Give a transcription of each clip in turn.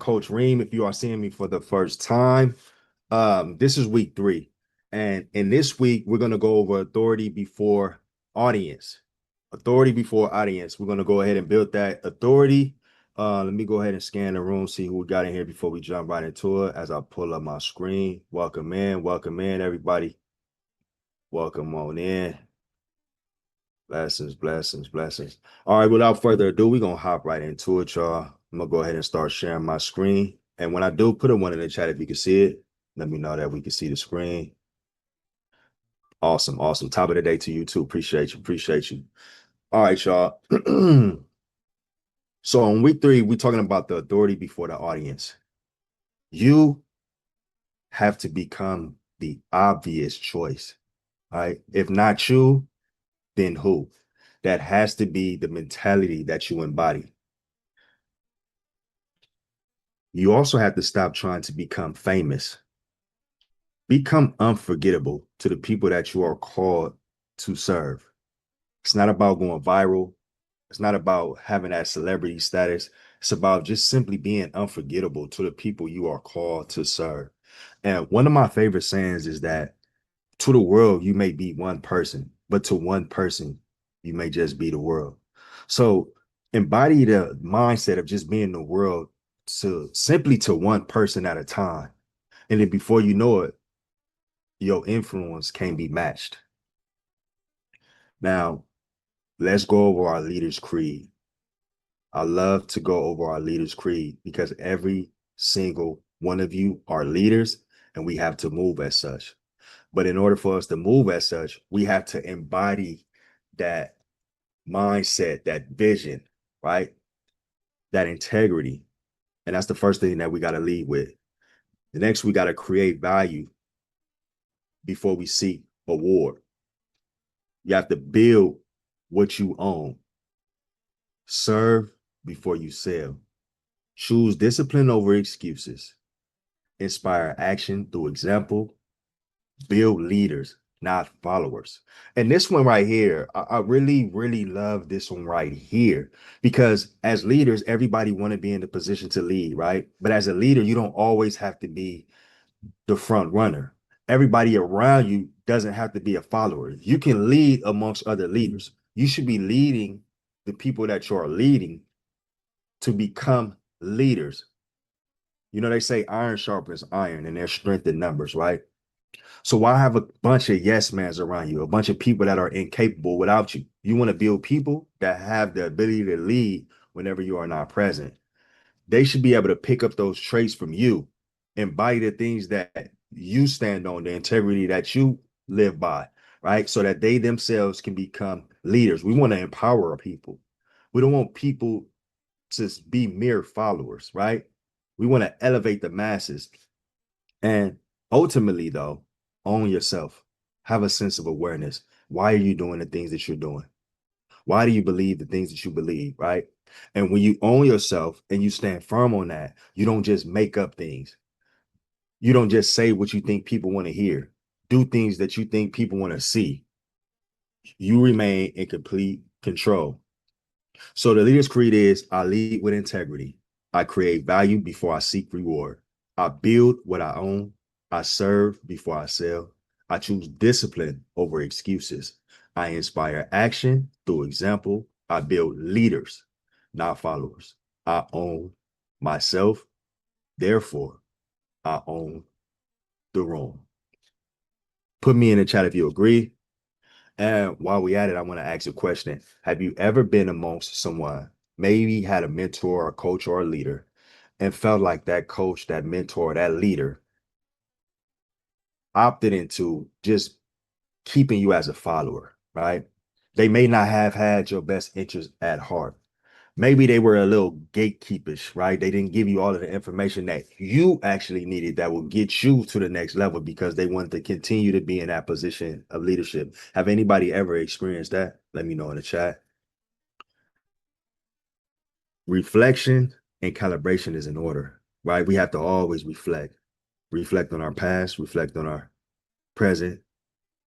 Coach Reem. If you are seeing me for the first time, this is week 3. And in this week, we're going to go over authority before audience. Authority before audience. We're going to go ahead and build that authority. Let me go ahead and scan the room, see who we got in here before we jump right into it as I pull up my screen. Welcome in, everybody. Welcome on in. Blessings, blessings, blessings. All right, without further ado, we're going to hop right into it, y'all. I'm going to go ahead and start sharing my screen. And when I do, put a 1 in the chat if you can see it. Let me know that we can see the screen. Awesome, awesome. Top of the day to you too. Appreciate you, appreciate you. All right, y'all. So on week 3, we're talking about the authority before the audience. You have to become the obvious choice, right? If not you, then who? That has to be the mentality that you embody. You also have to stop trying to become famous. Become unforgettable to the people that you are called to serve. It's not about going viral. It's not about having that celebrity status. It's about just simply being unforgettable to the people you are called to serve. And one of my favorite sayings is that to the world, you may be one person, but to one person, you may just be the world. So embody the mindset of just being the world to one person at a time. And then before you know it, your influence can't be matched. Now, let's go over our leader's creed. I love to go over our leader's creed because every single one of you are leaders and we have to move as such. But in order for us to move as such, we have to embody that mindset, that vision, right? That integrity. And that's the first thing that we got to lead with. The next, we got to create value before we seek award. You have to build what you own. Serve before you sell. Choose discipline over excuses. Inspire action through example. Build leaders, not followers. And this one right here, I really, really love this one right here because as leaders, everybody want to be in the position to lead, right? But as a leader, you don't always have to be the front runner. Everybody around you doesn't have to be a follower. You can lead amongst other leaders. You should be leading the people that you're leading to become leaders. You know, they say iron sharpens iron and there's strength in numbers, right? So why have a bunch of yes mans around you, a bunch of people that are incapable without you? You want to build people that have the ability to lead whenever you are not present. They should be able to pick up those traits from you, embody the things that you stand on, the integrity that you live by, right? So that they themselves can become leaders. We want to empower our people. We don't want people to be mere followers, right? We want to elevate the masses. And ultimately, though, own yourself. Have a sense of awareness. Why are you doing the things that you're doing? Why do you believe the things that you believe, right? And when you own yourself and you stand firm on that, you don't just make up things. You don't just say what you think people want to hear. Do things that you think people want to see. You remain in complete control. So the leader's creed is I lead with integrity. I create value before I seek reward. I build what I own. I serve before I sell. I choose discipline over excuses. I inspire action through example. I build leaders, not followers. I own myself. Therefore, I own the room. Put me in the chat if you agree. And while we at it, I want to ask a question. Have you ever been amongst someone, maybe had a mentor, a coach, or a leader, and felt like that coach, that mentor, that leader opted into just keeping you as a follower, right? They may not have had your best interest at heart. Maybe they were a little gatekeepers, right? They didn't give you all of the information that you actually needed that will get you to the next level because they wanted to continue to be in that position of leadership. Have anybody ever experienced that? Let me know in the chat. Reflection and calibration is in order, right? We have to always reflect on our past, reflect on our present,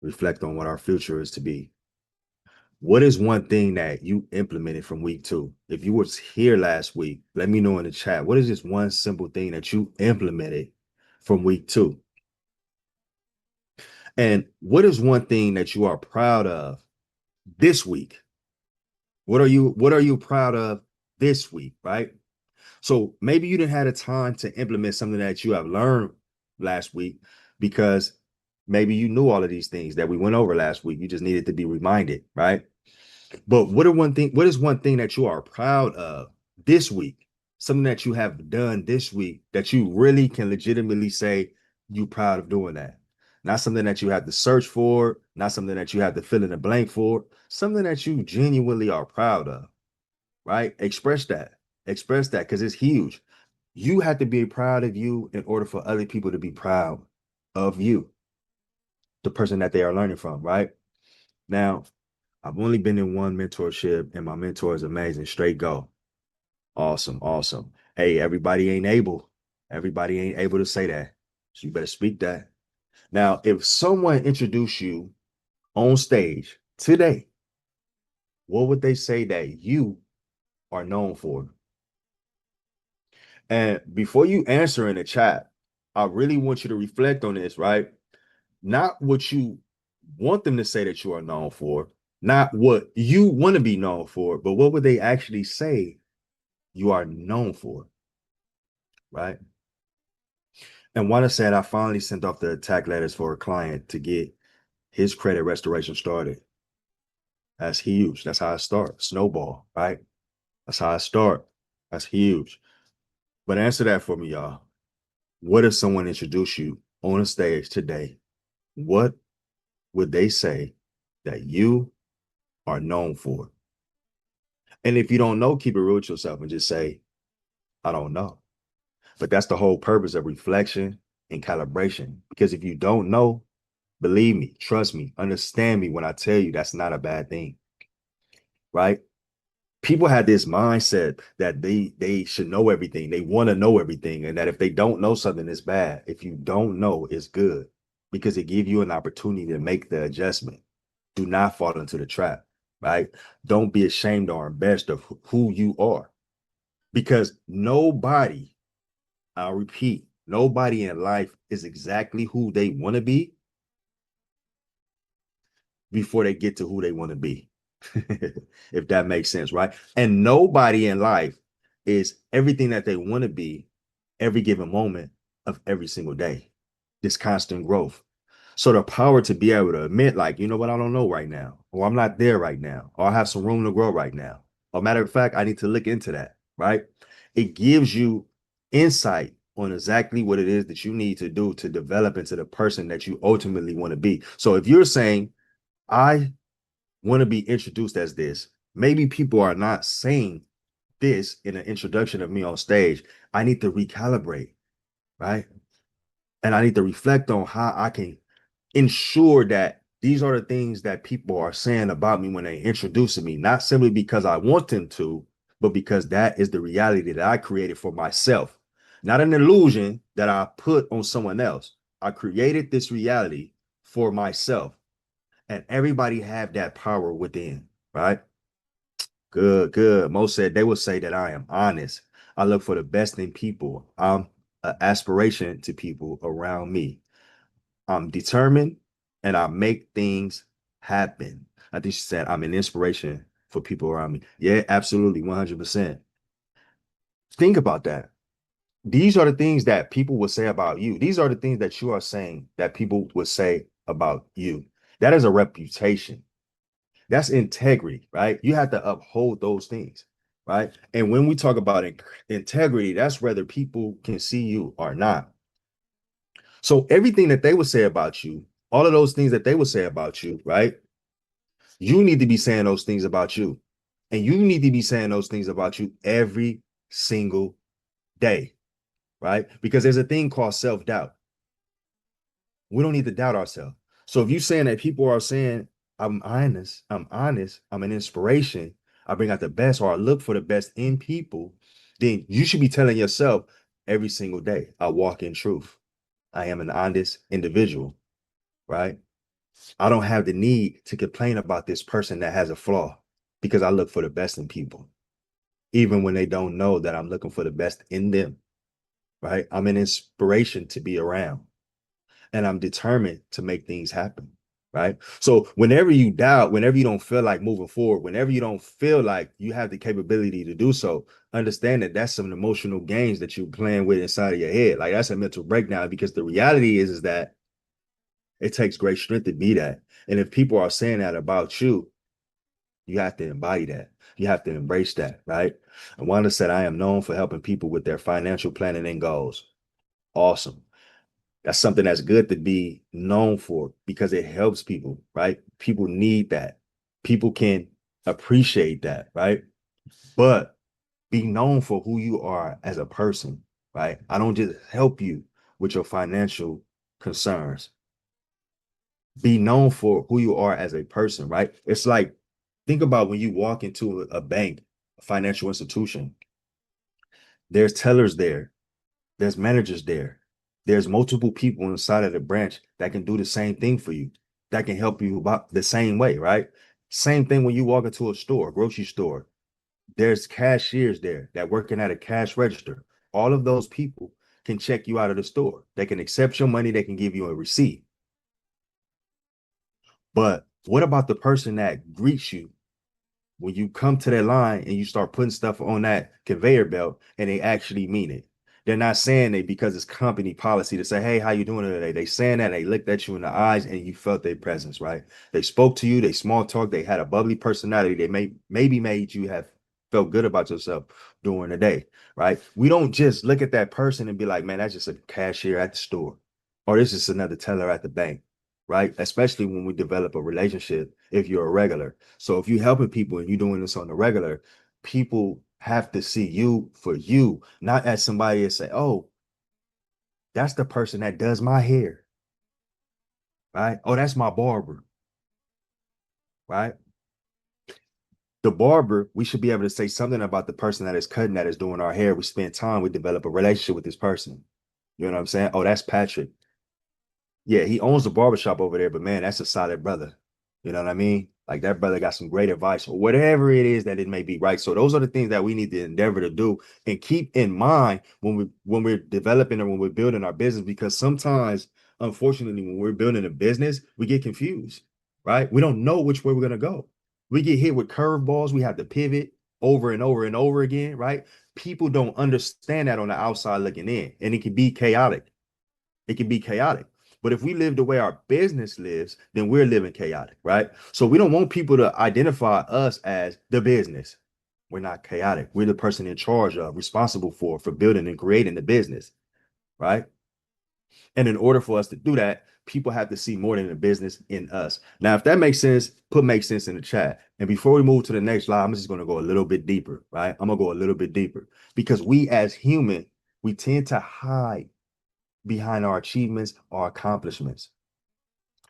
reflect on what our future is to be. What is one thing that you implemented from week 2? If you was here last week, let me know in the chat. What is this one simple thing that you implemented from week 2? And what is one thing that you are proud of this week? What are you proud of this week, right? So maybe you didn't have the time to implement something that you have learned last week because maybe you knew all of these things that we went over last week. You just needed to be reminded, right? But what is one thing that you are proud of this week? Something that you have done this week that you really can legitimately say you proud of doing that. Not something that you have to search for, not something that you have to fill in the blank for, something that you genuinely are proud of, right? Express that. Express that because it's huge. You have to be proud of you in order for other people to be proud of you, the person that they are learning from, right? Now, I've only been in one mentorship, and my mentor is amazing. Straight go. Awesome, awesome. Hey, everybody ain't able. Everybody ain't able to say that. So you better speak that. Now, if someone introduced you on stage today, what would they say that you are known for? And before you answer in the chat, I really want you to reflect on this, right? Not what you want them to say that you are known for, not what you want to be known for, but what would they actually say you are known for, right? And one said, I finally sent off the attack letters for a client to get his credit restoration started. That's huge. That's how I start. Snowball, right? That's how I start. That's huge. But answer that for me, y'all. What if someone introduced you on a stage today? What would they say that you are known for? And if you don't know, keep it real with yourself and just say, I don't know. But that's the whole purpose of reflection and calibration. Because if you don't know, believe me, trust me, understand me when I tell you that's not a bad thing, right? People have this mindset that they should know everything. They want to know everything. And that if they don't know something, it's bad. If you don't know, it's good because it gives you an opportunity to make the adjustment. Do not fall into the trap, right? Don't be ashamed or embarrassed of who you are because nobody, I'll repeat, nobody in life is exactly who they want to be before they get to who they want to be. If that makes sense, right? And nobody in life is everything that they want to be every given moment of every single day. This constant growth. So the power to be able to admit, like, you know what, I don't know right now, or I'm not there right now, or I have some room to grow right now. Or matter of fact, I need to look into that, right? It gives you insight on exactly what it is that you need to do to develop into the person that you ultimately want to be. So if you're saying, I want to be introduced as this, maybe people are not saying this in an introduction of me on stage. I need to recalibrate, right? And I need to reflect on how I can ensure that these are the things that people are saying about me when they introducing me, not simply because I want them to, but because that is the reality that I created for myself, not an illusion that I put on someone else. I created this reality for myself, and everybody have that power within, right? Good, good. Most said they would say that I am honest. I look for the best in people. I'm an aspiration to people around me. I'm determined and I make things happen. I think she said I'm an inspiration for people around me. Yeah, absolutely, 100%. Think about that. These are the things that people would say about you. These are the things that you are saying that people would say about you. That is a reputation. That's integrity, right? You have to uphold those things, right? And when we talk about integrity, that's whether people can see you or not. So everything that they would say about you, all of those things that they would say about you, right? You need to be saying those things about you. And you need to be saying those things about you every single day, right? Because there's a thing called self-doubt. We don't need to doubt ourselves. So if you're saying that people are saying, I'm an inspiration, I bring out the best, or I look for the best in people, then you should be telling yourself every single day, I walk in truth. I am an honest individual, right? I don't have the need to complain about this person that has a flaw because I look for the best in people, even when they don't know that I'm looking for the best in them, right? I'm an inspiration to be around, and I'm determined to make things happen, right? So whenever you doubt, whenever you don't feel like moving forward, whenever you don't feel like you have the capability to do so, understand that that's some emotional games that you're playing with inside of your head. Like that's a mental breakdown, because the reality is that it takes great strength to be that. And if people are saying that about you, you have to embody that. You have to embrace that, right? And Wanda said, I am known for helping people with their financial planning and goals. Awesome. That's something that's good to be known for because it helps people, right? People need that. People can appreciate that, right? But be known for who you are as a person, right? I don't just help you with your financial concerns. Be known for who you are as a person, right? It's like, think about when you walk into a bank, a financial institution, there's tellers there, there's managers there, there's multiple people inside of the branch that can do the same thing for you, that can help you about the same way, right? Same thing when you walk into a store, grocery store, there's cashiers there that working at a cash register. All of those people can check you out of the store. They can accept your money, they can give you a receipt. But what about the person that greets you when you come to that line and you start putting stuff on that conveyor belt and they actually mean it? They're not saying it because it's company policy to say, hey, how you doing today? They saying that, they looked at you in the eyes and you felt their presence, right? They spoke to you, they small talk, they had a bubbly personality. They maybe made you have felt good about yourself during the day, right? We don't just look at that person and be like, man, that's just a cashier at the store, or this is another teller at the bank, right? Especially when we develop a relationship, if you're a regular. So if you're helping people and you're doing this on the regular, people have to see you for you, not as somebody and say, oh, that's the person that does my hair, right? Oh, that's my barber, right? The barber, we should be able to say something about the person that is cutting, that is doing our hair. We spend time, we develop a relationship with this person. You know what I'm saying? Oh, that's Patrick. Yeah, he owns the barbershop over there, but man, that's a solid brother. You know what I mean? Like that brother got some great advice or whatever it is that it may be, right? So those are the things that we need to endeavor to do and keep in mind when we're developing or when we're building our business, because sometimes, unfortunately, when we're building a business, we get confused, right? We don't know which way we're gonna go. We get hit with curveballs, we have to pivot over and over and over again, right? People don't understand that on the outside looking in, and it can be chaotic. It can be chaotic. But if we live the way our business lives, then we're living chaotic, right? So we don't want people to identify us as the business. We're not chaotic. We're the person in charge of, responsible for building and creating the business, right? And in order for us to do that, people have to see more than the business in us. Now, if that makes sense, put make sense in the chat. And before we move to the next slide, I'm just going to go a little bit deeper, right? I'm going to go a little bit deeper because we as human, we tend to hide behind our achievements, our accomplishments,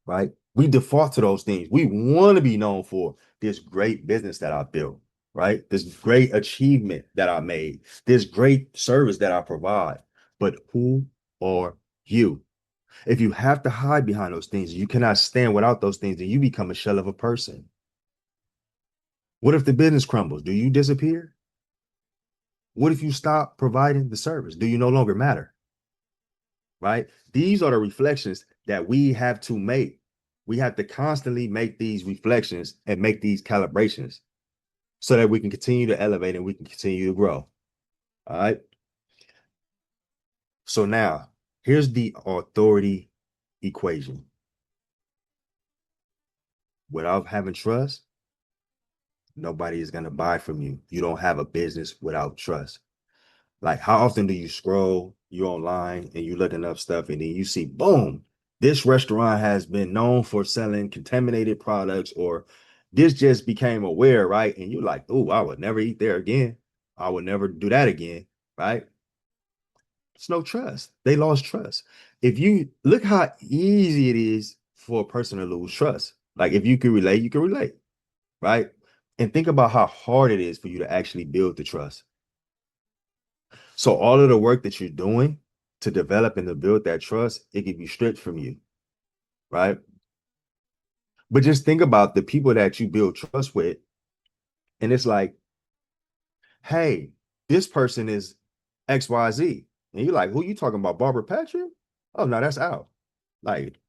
right? We default to those things. We want to be known for this great business that I built, right? This great achievement that I made, this great service that I provide. But who are you? If you have to hide behind those things, you cannot stand without those things, then you become a shell of a person. What if the business crumbles? Do you disappear? What if you stop providing the service? Do you no longer matter? Right? These are the reflections that we have to make. We have to constantly make these reflections and make these calibrations so that we can continue to elevate and we can continue to grow. All right. So now here's the authority equation. Without having trust, nobody is going to buy from you. You don't have a business without trust. Like, how often do you scroll, you're online and you're looking up stuff and then you see, boom, this restaurant has been known for selling contaminated products, or this just became aware, right? And you're like, oh, I would never eat there again. I would never do that again, right? It's no trust. They lost trust. If you look how easy it is for a person to lose trust. Like, if you can relate, you can relate, right? And think about how hard it is for you to actually build the trust. So all of the work that you're doing to develop and to build that trust, it can be stripped from you, right? But just think about the people that you build trust with, and it's like, hey, this person is XYZ. And you're like, who you talking about? Barbara Patrick? Oh no, that's out. Like,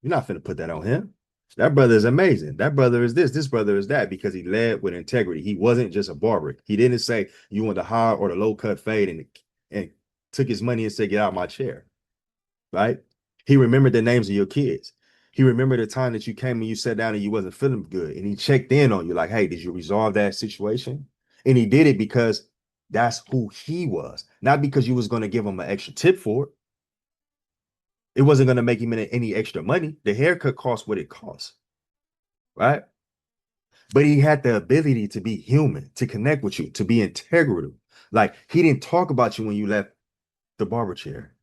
you're not finna put that on him. That brother is amazing. That brother is this brother is that, because he led with integrity. He wasn't just a barber. He didn't say you want the high or the low cut fade and took his money and said, get out of my chair. Right? He remembered the names of your kids. He remembered the time that you came and you sat down and you wasn't feeling good. And he checked in on you like, hey, did you resolve that situation? And he did it because that's who he was, not because you was going to give him an extra tip for it. It wasn't going to make him any extra money. The haircut cost what it costs, right? But he had the ability to be human, to connect with you, to be integral. Like, he didn't talk about you when you left the barber chair.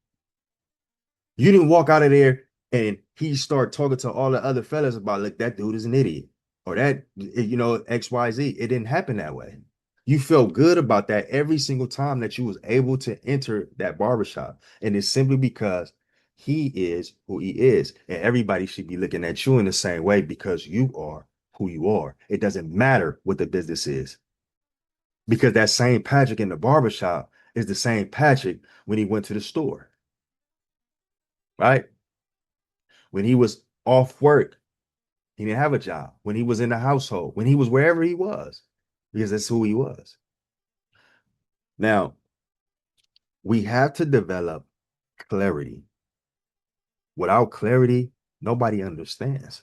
You didn't walk out of there and he started talking to all the other fellas about, look, that dude is an idiot, or that, XYZ. It didn't happen that way. You felt good about that every single time that you was able to enter that barbershop. And it's simply because he is who he is. And everybody should be looking at you in the same way, because you are who you are. It doesn't matter what the business is. Because that same Patrick in the barbershop is the same Patrick when he went to the store, right? When he was off work, he didn't have a job. When he was in the household, when he was wherever he was, because that's who he was. Now, we have to develop clarity. Without clarity, nobody understands.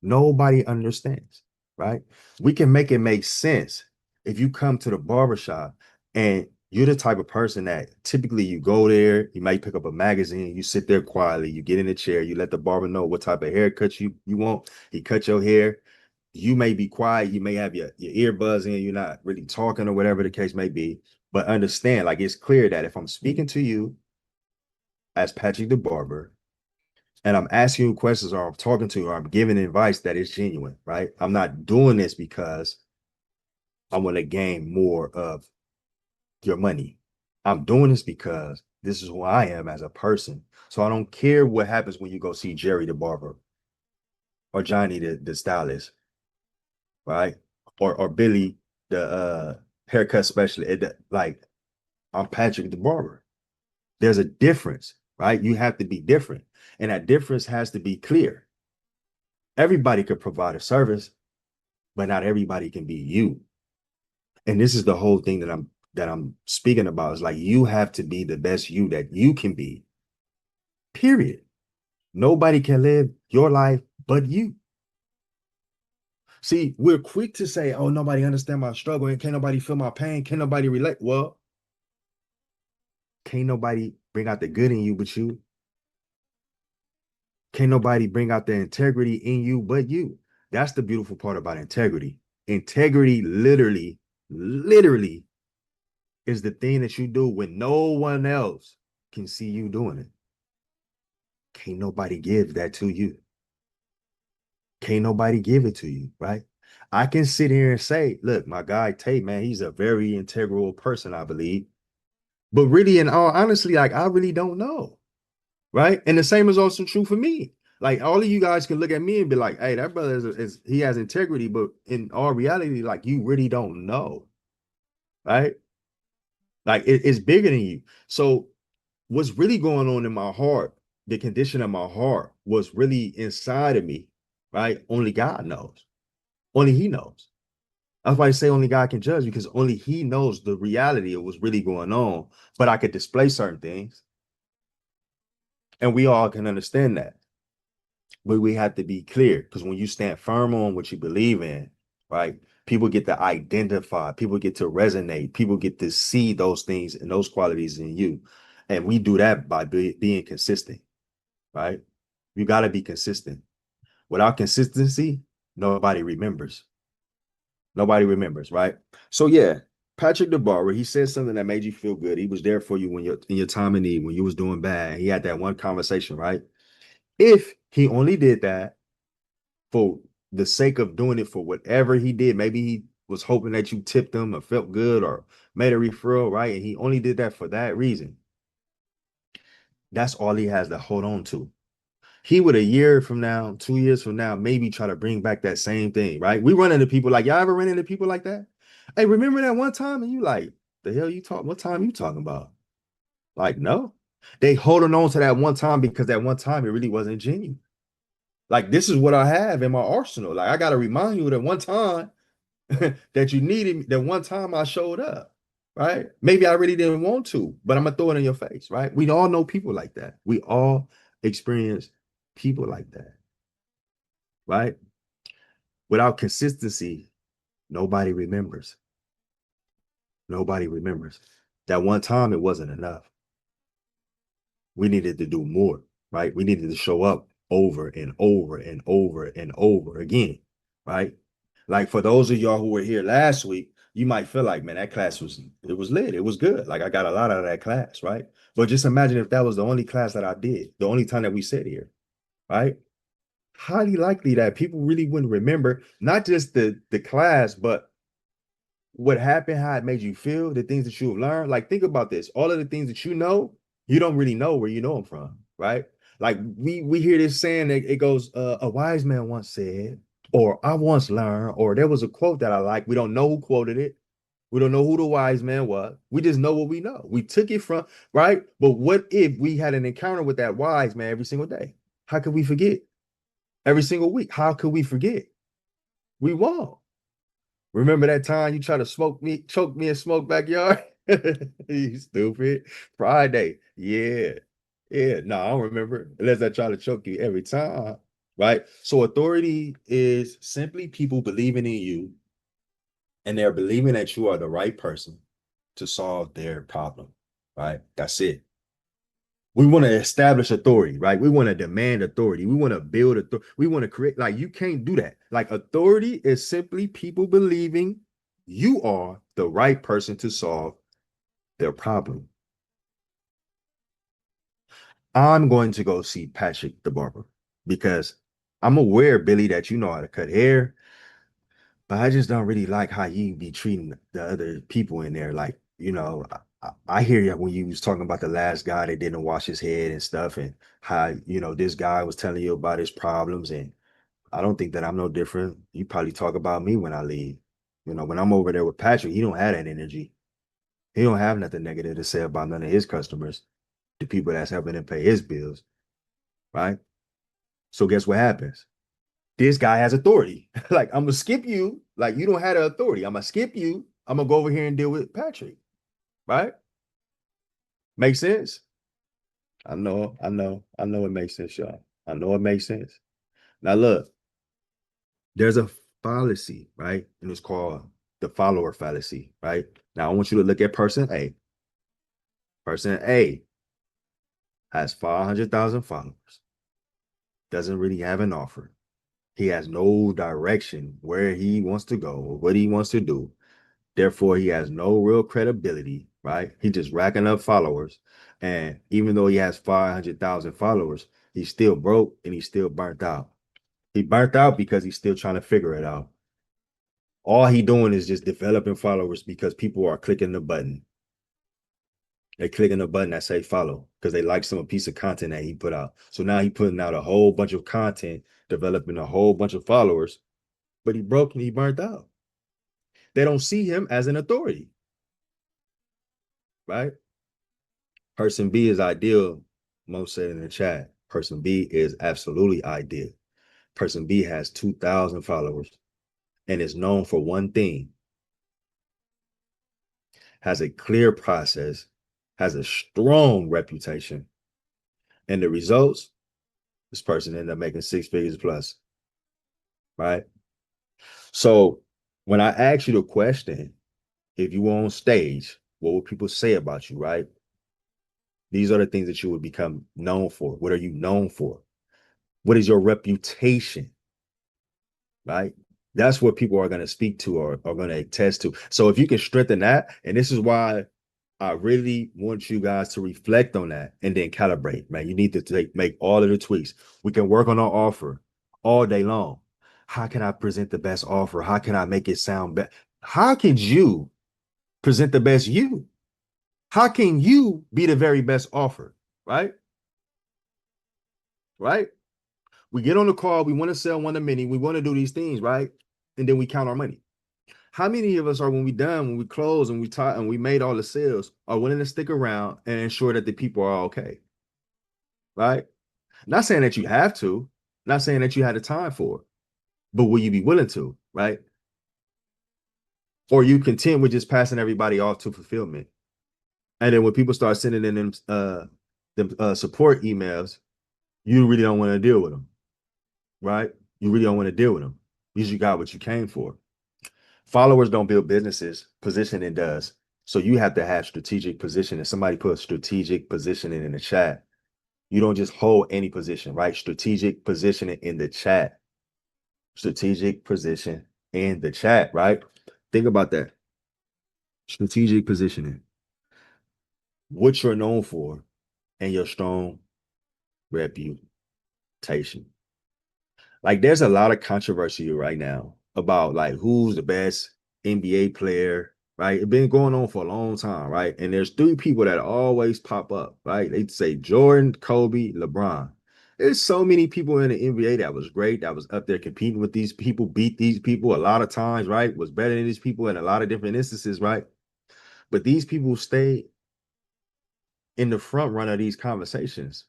Nobody understands, right? We can make it make sense if you come to the barbershop and you're the type of person that typically you go there, you might pick up a magazine, you sit there quietly, you get in a chair, you let the barber know what type of haircut you want. He cut your hair. You may be quiet, you may have your earbuds in, you're not really talking or whatever the case may be. But understand, like, it's clear that if I'm speaking to you as Patrick the barber, and I'm asking you questions, or I'm talking to you, or I'm giving advice that is genuine, right? I'm not doing this because I want to gain more of your money. I'm doing this because this is who I am as a person. So I don't care what happens when you go see Jerry the barber, or Johnny the stylist, right? Or Billy the haircut specialist. Like, I'm Patrick the barber. There's a difference, right? You have to be different. And that difference has to be clear. Everybody could provide a service, but not everybody can be you. And this is the whole thing that I'm speaking about, is like, you have to be the best you that you can be. Period. Nobody can live your life but you. See, we're quick to say, oh, nobody understand my struggle, and can't nobody feel my pain, can't nobody relate. Well, can't nobody bring out the good in you but you. Can't nobody bring out the integrity in you but you. That's the beautiful part about integrity. Integrity literally is the thing that you do when no one else can see you doing it. Can't nobody give that to you. Can't nobody give it to you, right? I can sit here and say, look, my guy Tate, man, he's a very integral person, I believe. But really, in all honesty, like, I really don't know, right? And the same is also true for me. Like, all of you guys can look at me and be like, hey, that brother is he has integrity, but in all reality, like, you really don't know, right? Like, it's bigger than you. So what's really going on in my heart, the condition of my heart, was really inside of me, right? Only God knows. Only he knows. That's why I say only God can judge, because only he knows the reality of what's really going on. But I could display certain things, and we all can understand that. But we have to be clear, because when you stand firm on what you believe in, right? People get to identify, people get to resonate, people get to see those things and those qualities in you. And we do that by being consistent, right? You got to be consistent. Without consistency, nobody remembers. Nobody remembers, right? So yeah, Patrick DeBarber, he said something that made you feel good. He was there for you when you're in your time of need, when you was doing bad. He had that one conversation, right? If he only did that for the sake of doing it for whatever he did, maybe he was hoping that you tipped him or felt good or made a referral, right? And he only did that for that reason. That's all he has to hold on to. he would a year from now, 2 years from now, maybe try to bring back that same thing, right? We run into people like, y'all ever run into people like that? Hey, remember that one time? And you like, the hell you talk? What time you talking about? Like, no. They holding on to that one time because that one time it really wasn't genuine. Like, this is what I have in my arsenal. Like, I got to remind you that one time that you needed me, that one time I showed up, right? Maybe I really didn't want to, but I'm gonna throw it in your face, right? We all know people like that. We all experience people like that, right? Without consistency, nobody remembers. Nobody remembers. That one time it wasn't enough. We needed to do more, right? We needed to show up over and over and over and over again, right? Like for those of y'all who were here last week, you might feel like, man, that class was it was lit. It was good. Like I got a lot out of that class, right? But just imagine if that was the only class that I did, the only time that we sat here, right? Highly likely that people really wouldn't remember not just the class, but what happened, how it made you feel, the things that you've learned. Like, think about this. All of the things that you don't really know where you know them from, right? Like we hear this saying that it goes, a wise man once said, or I once learned, or there was a quote that I like. We don't know who quoted it. We don't know who the wise man was. We just know what we know. We took it from, right? But what if we had an encounter with that wise man every single day? How could we forget? Every single week. How could we forget? We won't. Remember that time you tried to choke me in smoke backyard? You stupid. Friday. Yeah. Yeah. No, I don't remember. Unless I try to choke you every time. Right. So authority is simply people believing in you and they're believing that you are the right person to solve their problem. Right. That's it. We want to establish authority, right? We want to demand authority. We want to build authority. We want to create, like, you can't do that. Like, authority is simply people believing you are the right person to solve their problem. I'm going to go see Patrick the barber because I'm aware, Billy, that you know how to cut hair, but I just don't really like how you be treating the other people in there. Like, I hear you when you was talking about the last guy that didn't wash his head and stuff, and how, this guy was telling you about his problems. And I don't think that I'm no different. You probably talk about me when I leave. When I'm over there with Patrick, he don't have that energy. He don't have nothing negative to say about none of his customers, the people that's helping him pay his bills, right? So guess what happens? This guy has authority. Like, I'm gonna skip you. Like, you don't have the authority. I'm gonna skip you. I'm gonna go over here and deal with Patrick. Right? Make sense? I know it makes sense, y'all. I know it makes sense. Now look, there's a fallacy, right? And it's called the follower fallacy, right? Now I want you to look at person A. Person A has 500,000 followers, doesn't really have an offer. He has no direction where he wants to go or what he wants to do. Therefore, he has no real credibility, right? He just racking up followers. And even though he has 500,000 followers, he's still broke and he's still burnt out. He burnt out because he's still trying to figure it out. All he doing is just developing followers because people are clicking the button. They're clicking the button that say follow because they like some piece of content that he put out. So now he putting out a whole bunch of content, developing a whole bunch of followers, but he broke and he burnt out. They don't see him as an authority, right? Person B is ideal. Most said in the chat. Person B is absolutely ideal. Person B has 2,000 followers and is known for one thing, has a clear process, has a strong reputation. And the results, this person ended up making 6 figures plus, right? So when I ask you the question, if you were on stage, what would people say about you, right? These are the things that you would become known for. What are you known for? What is your reputation? Right? That's what people are going to speak to or are going to attest to. So if you can strengthen that, and this is why I really want you guys to reflect on that and then calibrate, man. You need to make all of the tweaks. We can work on our offer all day long. How can I present the best offer? How can I make it sound better? How can you present the best you? How can you be the very best offer? Right? Right? We get on the call, we want to sell one of many, we want to do these things, right? And then we count our money. How many of us are when we done, when we close and we taught and we made all the sales, are willing to stick around and ensure that the people are okay, right? Not saying that you have to, not saying that you had the time for it, but will you be willing to, right? Or you content with just passing everybody off to fulfillment? And then when people start sending in them support emails, you really don't want to deal with them, right? You really don't want to deal with them because you got what you came for. Followers don't build businesses, positioning does. So you have to have strategic positioning. Somebody put strategic positioning in the chat. You don't just hold any position, right? Strategic positioning in the chat. Strategic position in the chat, right? Think about that. Strategic positioning. What you're known for and your strong reputation. Like there's a lot of controversy right now about like who's the best NBA player, right? It's been going on for a long time, right? And there's three people that always pop up, right? They say Jordan, Kobe, LeBron. There's so many people in the NBA that was great, that was up there competing with these people, beat these people a lot of times, right? Was better than these people in a lot of different instances, right? But these people stay in the front run of these conversations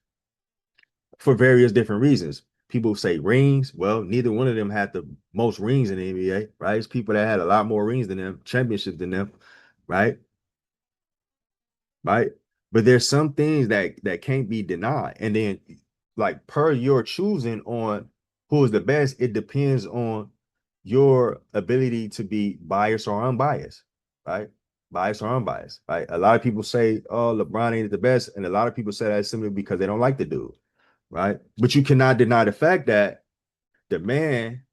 for various different reasons. People say rings. Well, neither one of them had the most rings in the NBA, right? It's people that had a lot more rings than them, championships than them, right? Right. But there's some things that can't be denied. And then like per your choosing on who is the best, it depends on your ability to be biased or unbiased, right? Biased or unbiased, right? A lot of people say, oh, LeBron ain't the best. And a lot of people say that simply because they don't like the dude, right? But you cannot deny the fact that the man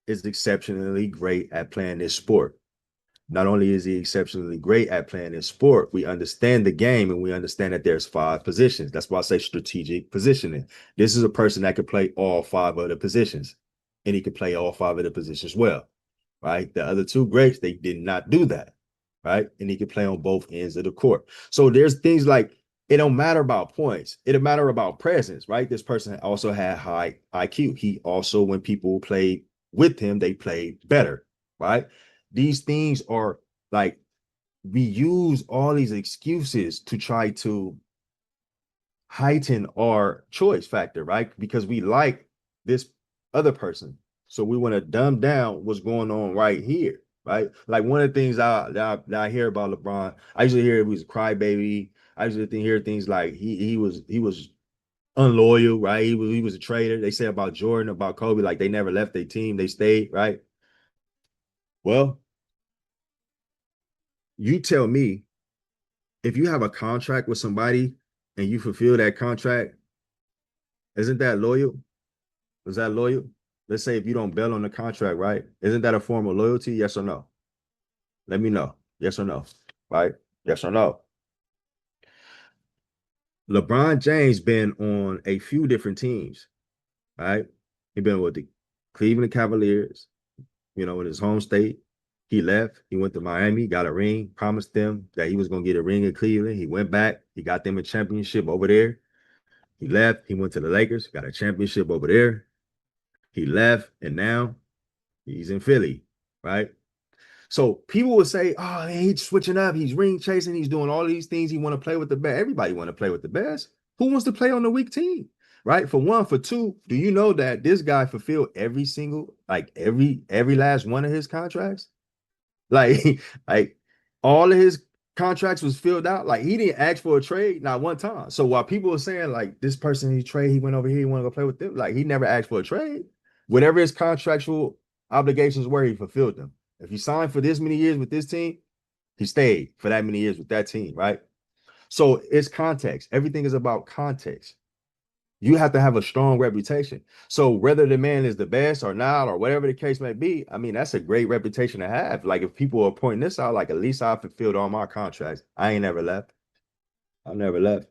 is exceptionally great at playing this sport. Not only is he exceptionally great at playing this sport, we understand the game and we understand that there's 5 positions. That's why I say strategic positioning. This is a person that could play all 5 of the positions, and he could play all 5 of the positions well, right? The other two greats, they did not do that, right? And he could play on both ends of the court. So there's things like it don't matter about points. It don't matter about presence, right? This person also had high IQ. He also, when people played with him, they played better, right? These things are like we use all these excuses to try to heighten our choice factor, right? Because we like this other person. So we want to dumb down what's going on right here, right? Like one of the things that I hear about LeBron, I usually hear he was a crybaby. I usually hear things like he was unloyal, right? He was a traitor. They say about Jordan, about Kobe, like they never left their team, they stayed, right? Well, you tell me if you have a contract with somebody and you fulfill that contract, isn't that loyal? Is that loyal? Let's say if you don't bail on the contract, right? Isn't that a form of loyalty? Yes or no? Let me know. Yes or no? Right? Yes or no? LeBron James been on a few different teams, right? He been with the Cleveland Cavaliers, in his home state. He left. He went to Miami, got a ring, promised them that he was going to get a ring in Cleveland. He went back. He got them a championship over there. He left. He went to the Lakers, got a championship over there. He left, and now he's in Philly, right? So people would say, "Oh, man, he's switching up. He's ring chasing. He's doing all these things. He want to play with the best. Everybody want to play with the best. Who wants to play on the weak team, right? For one, for two, do you know that this guy fulfilled every single, like every last one of his contracts? Like, like all of his contracts was filled out. Like he didn't ask for a trade, not one time. So while people are saying like this person he trade, he went over here, he want to go play with them. Like he never asked for a trade. Whatever his contractual obligations were, he fulfilled them. If he signed for this many years with this team, he stayed for that many years with that team, right? So it's context. Everything is about context. You have to have a strong reputation. So whether the man is the best or not, or whatever the case may be, I mean, that's a great reputation to have. Like if people are pointing this out, like at least I fulfilled all my contracts. I ain't never left. I've never left.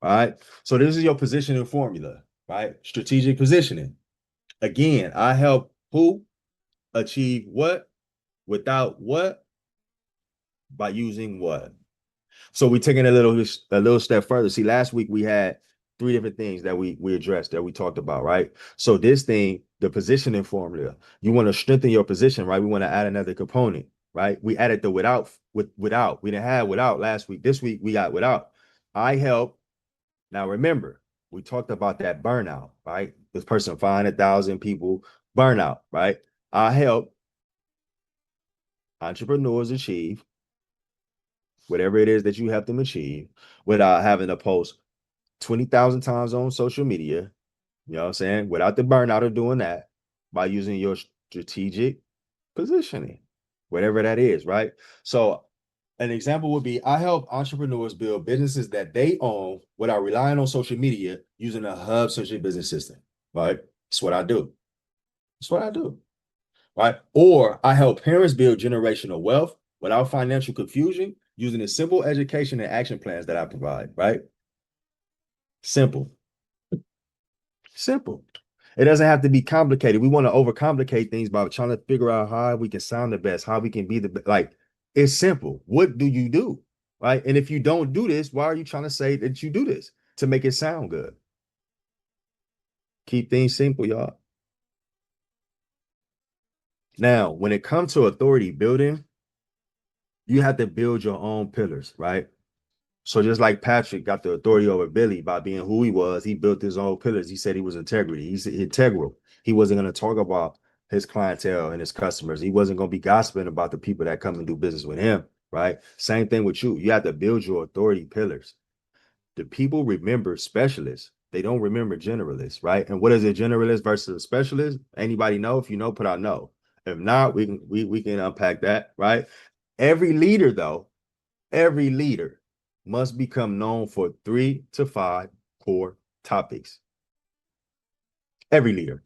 All right. So this is your positioning formula, right? Strategic positioning. Again, I help who achieve what without what by using what. So we're taking a little step further. See, last week we had three different things that we addressed, that we talked about, right? So this thing, the positioning formula, you want to strengthen your position, right? We want to add another component, right? We added the without. We didn't have without last week. This week we got without. I help. Now remember, we talked about that burnout, right? This person, 500,000 people, burnout, right? I help entrepreneurs achieve whatever it is that you help them achieve without having to post 20,000 times on social media, you know what I'm saying? Without the burnout of doing that, by using your strategic positioning, whatever that is, right? So an example would be I help entrepreneurs build businesses that they own without relying on social media using a hub social business system, right? That's what I do. That's what I do, right? Or I help parents build generational wealth without financial confusion using the simple education and action plans that I provide, right? Simple. Simple. It doesn't have to be complicated. We want to overcomplicate things by trying to figure out how we can sound the best, how we can be the best. Like, it's simple. What do you do? Right. And if you don't do this, why are you trying to say that you do this to make it sound good? Keep things simple, y'all. Now, when it comes to authority building, you have to build your own pillars, right? So just like Patrick got the authority over Billy by being who he was, he built his own pillars. He said he was integrity. He's integral. He wasn't going to talk about his clientele and his customers. He wasn't going to be gossiping about the people that come and do business with him, right? Same thing with you. You have to build your authority pillars. The people remember specialists. They don't remember generalists, right? And what is a generalist versus a specialist? Anybody know? If you know, put out no. If not, we can unpack that, right? Every leader, though, every leader must become known for 3 to 5 core topics. Every leader.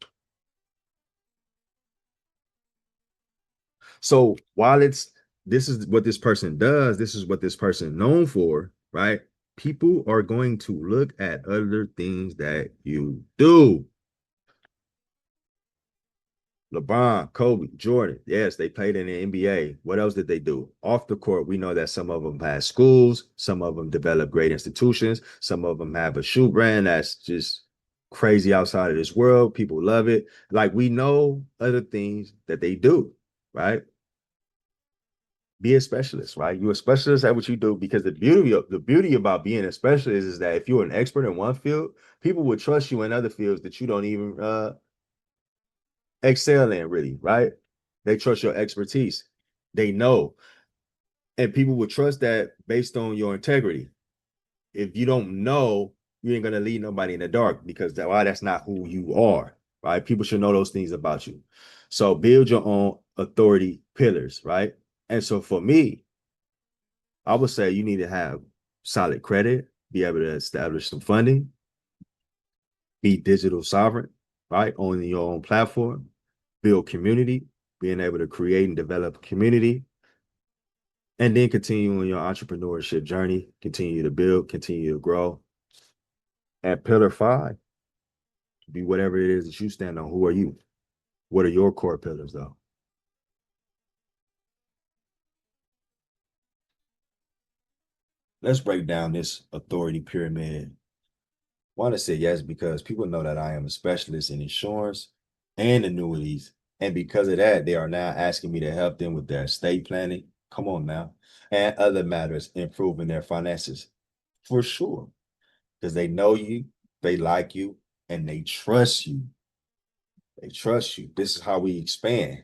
So while this is what this person does, this is what this person is known for, right? People are going to look at other things that you do. LeBron, Kobe, Jordan, yes, they played in the NBA. What else did they do? Off the court, we know that some of them had schools, some of them developed great institutions, some of them have a shoe brand that's just crazy outside of this world. People love it. Like, we know other things that they do, right? Be a specialist, right? You're a specialist at what you do, because the beauty about being a specialist is that if you're an expert in one field, people will trust you in other fields that you don't even excel in, really, right? They trust your expertise. They know. And people will trust that based on your integrity. If you don't know, you ain't gonna lead nobody in the dark, because that's not who you are, right? People should know those things about you. So build your own authority pillars, right? And so for me, I would say you need to have solid credit, be able to establish some funding, be digital sovereign, right? Own your own platform, build community, being able to create and develop community, and then continue on your entrepreneurship journey, continue to build, continue to grow. At pillar 5, be whatever it is that you stand on. Who are you? What are your core pillars, though? Let's break down this authority pyramid. Want to say yes because people know that I am a specialist in insurance and annuities. And because of that, they are now asking me to help them with their estate planning. Come on now. And other matters, improving their finances. For sure. Because they know you, they like you, and they trust you. They trust you. This is how we expand.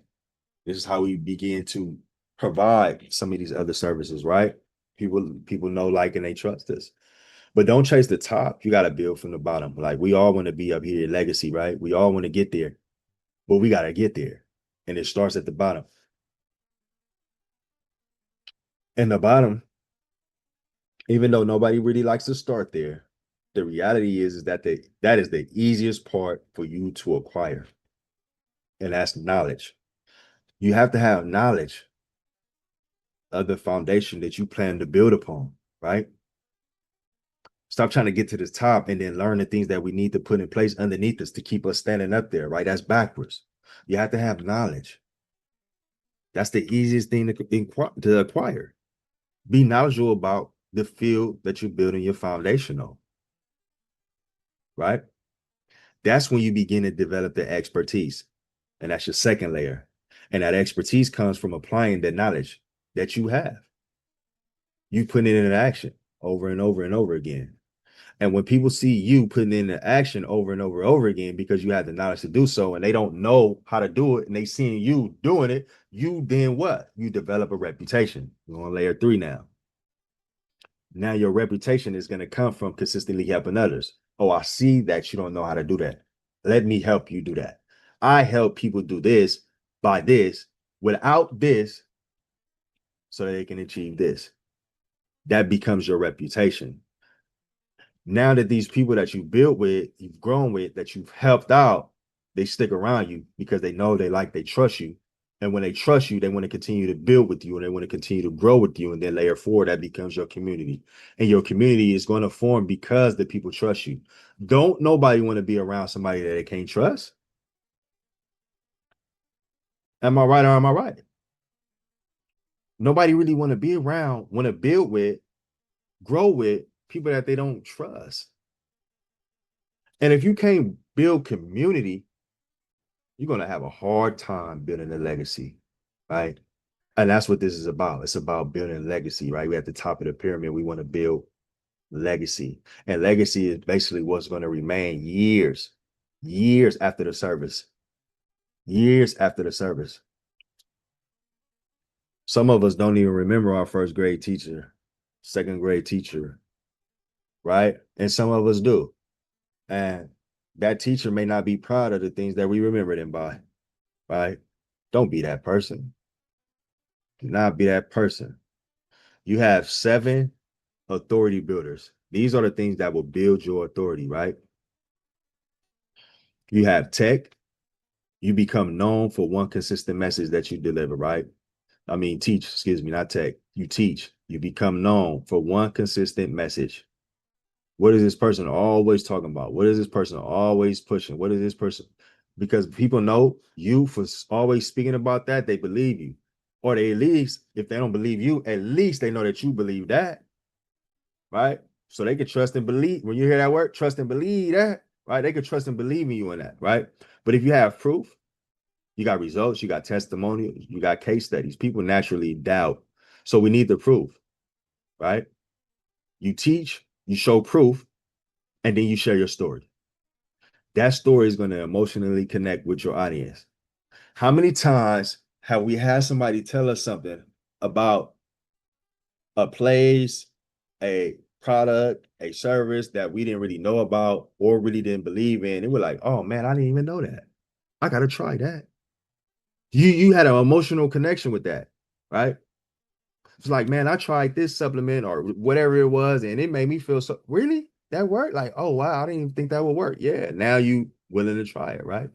This is how we begin to provide some of these other services, right? People know, like, and they trust us. But don't chase the top. You got to build from the bottom. Like, we all want to be up here, legacy, right? We all want to get there, but we got to get there. And it starts at the bottom. And the bottom, even though nobody really likes to start there, the reality is that that is the easiest part for you to acquire. And that's knowledge. You have to have knowledge of the foundation that you plan to build upon, right? Stop trying to get to the top and then learn the things that we need to put in place underneath us to keep us standing up there, right? That's backwards. You have to have knowledge. That's the easiest thing to acquire. Be knowledgeable about the field that you're building your foundation on. right? That's when you begin to develop the expertise. And that's your second layer. And that expertise comes from applying the knowledge that you have. You put it into action over and over and over again. And when people see you putting into action over and over and over again because you have the knowledge to do so and they don't know how to do it and they seeing you doing it, you then what? You develop a reputation. We're on layer 3 now. Now your reputation is going to come from consistently helping others. Oh, I see that you don't know how to do that. Let me help you do that. I help people do this by this without this so that they can achieve this. That becomes your reputation. Now that these people that you built with, you've grown with, that you've helped out, they stick around you because they know, they trust you. And when they trust you, they want to continue to build with you and they want to continue to grow with you. And then layer 4, that becomes your community. And your community is going to form because the people trust you. Don't nobody want to be around somebody that they can't trust. Am I right or am I right? Nobody really want to be around, want to build with, grow with people that they don't trust. And if you can't build community, you're going to have a hard time building a legacy, right? And that's what this is about. It's about building legacy, right? We're at the top of the pyramid. We want to build legacy. And legacy is basically what's going to remain years after the service, years after the service. Some of us don't even remember our first grade teacher, second grade teacher, right? And some of us do. And that teacher may not be proud of the things that we remember them by, right? Don't be that person. Do not be that person. You have 7 authority builders. These are the things that will build your authority, right? You have tech. You become known for one consistent message that you deliver, right? I mean, teach, excuse me, not tech. You teach. You become known for one consistent message. What is this person always talking about? What is this person always pushing? What is this person? Because people know you for always speaking about that, they believe you. Or they at least, if they don't believe you, at least they know that you believe that, right? So they can trust and believe. When you hear that word, trust and believe that, right? They can trust and believe in you in that, right? But if you have proof, you got results, you got testimonials, you got case studies, people naturally doubt. So we need the proof, right? You teach, you show proof, and then you share your story. That story is going to emotionally connect with your audience. How many times have we had somebody tell us something about a place, a product, a service that we didn't really know about or really didn't believe in? And we're like, oh man, I didn't even know that. I got to try that. You had an emotional connection with that, right? It's like, man, I tried this supplement or whatever it was, and it made me feel so really that worked. Like, oh wow, I didn't even think that would work. Yeah, now you willing to try it, right?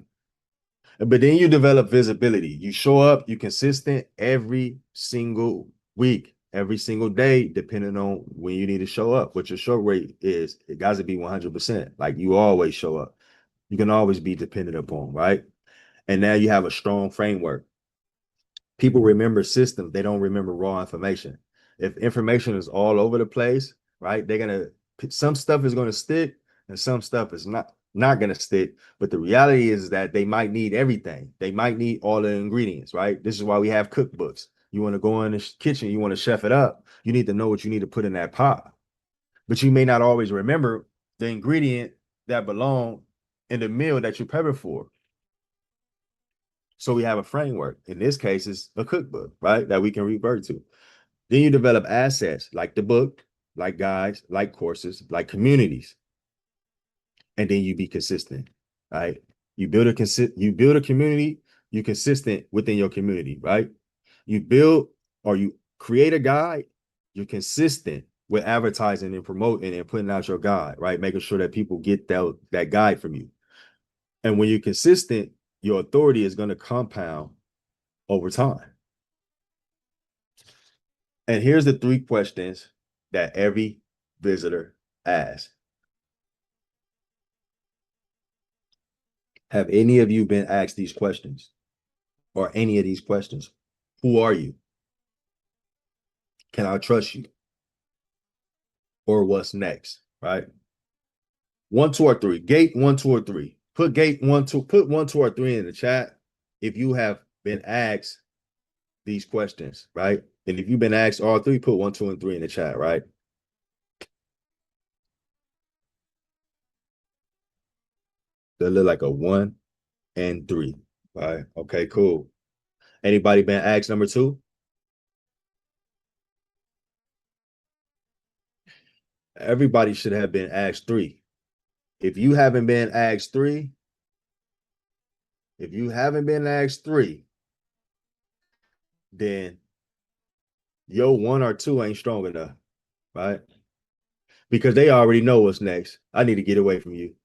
But then you develop visibility. You show up, you consistent every single week, every single day, depending on when you need to show up. What your show rate is, it got to be 100%. Like you always show up. You can always be dependent upon, right? And now you have a strong framework. People remember systems, they don't remember raw information. If information is all over the place, right, they're gonna some stuff is gonna stick and some stuff is not gonna stick. But the reality is that they might need everything. They might need all the ingredients, right? This is why we have cookbooks. You want to go in the kitchen, you want to chef it up, you need to know what you need to put in that pot. But you may not always remember the ingredient that belong in the meal that you're prepping for. So we have a framework. In this case, it's a cookbook, right? That we can revert to. Then you develop assets like the book, like guides, like courses, like communities. And then you be consistent, right? You build a community, you consistent within your community, right? You build or you create a guide, you're consistent with advertising and promoting and putting out your guide, right? Making sure that people get that guide from you. And when you're consistent, your authority is going to compound over time. And here's the 3 questions that every visitor asks. Have any of you been asked these questions or any of these questions? Who are you? Can I trust you? Or what's next, right? One, two, or three. Gate one, two, or three. Put gate one, two. Put one, two, or three in the chat if you have been asked these questions, right? And if you've been asked all three, put one, two, and three in the chat, right? They look like a one and three. Right. Okay, cool. Anybody been asked number two? Everybody should have been asked three. If you haven't been asked three, if you haven't been asked three, then your one or two ain't strong enough, right? Because they already know what's next. I need to get away from you.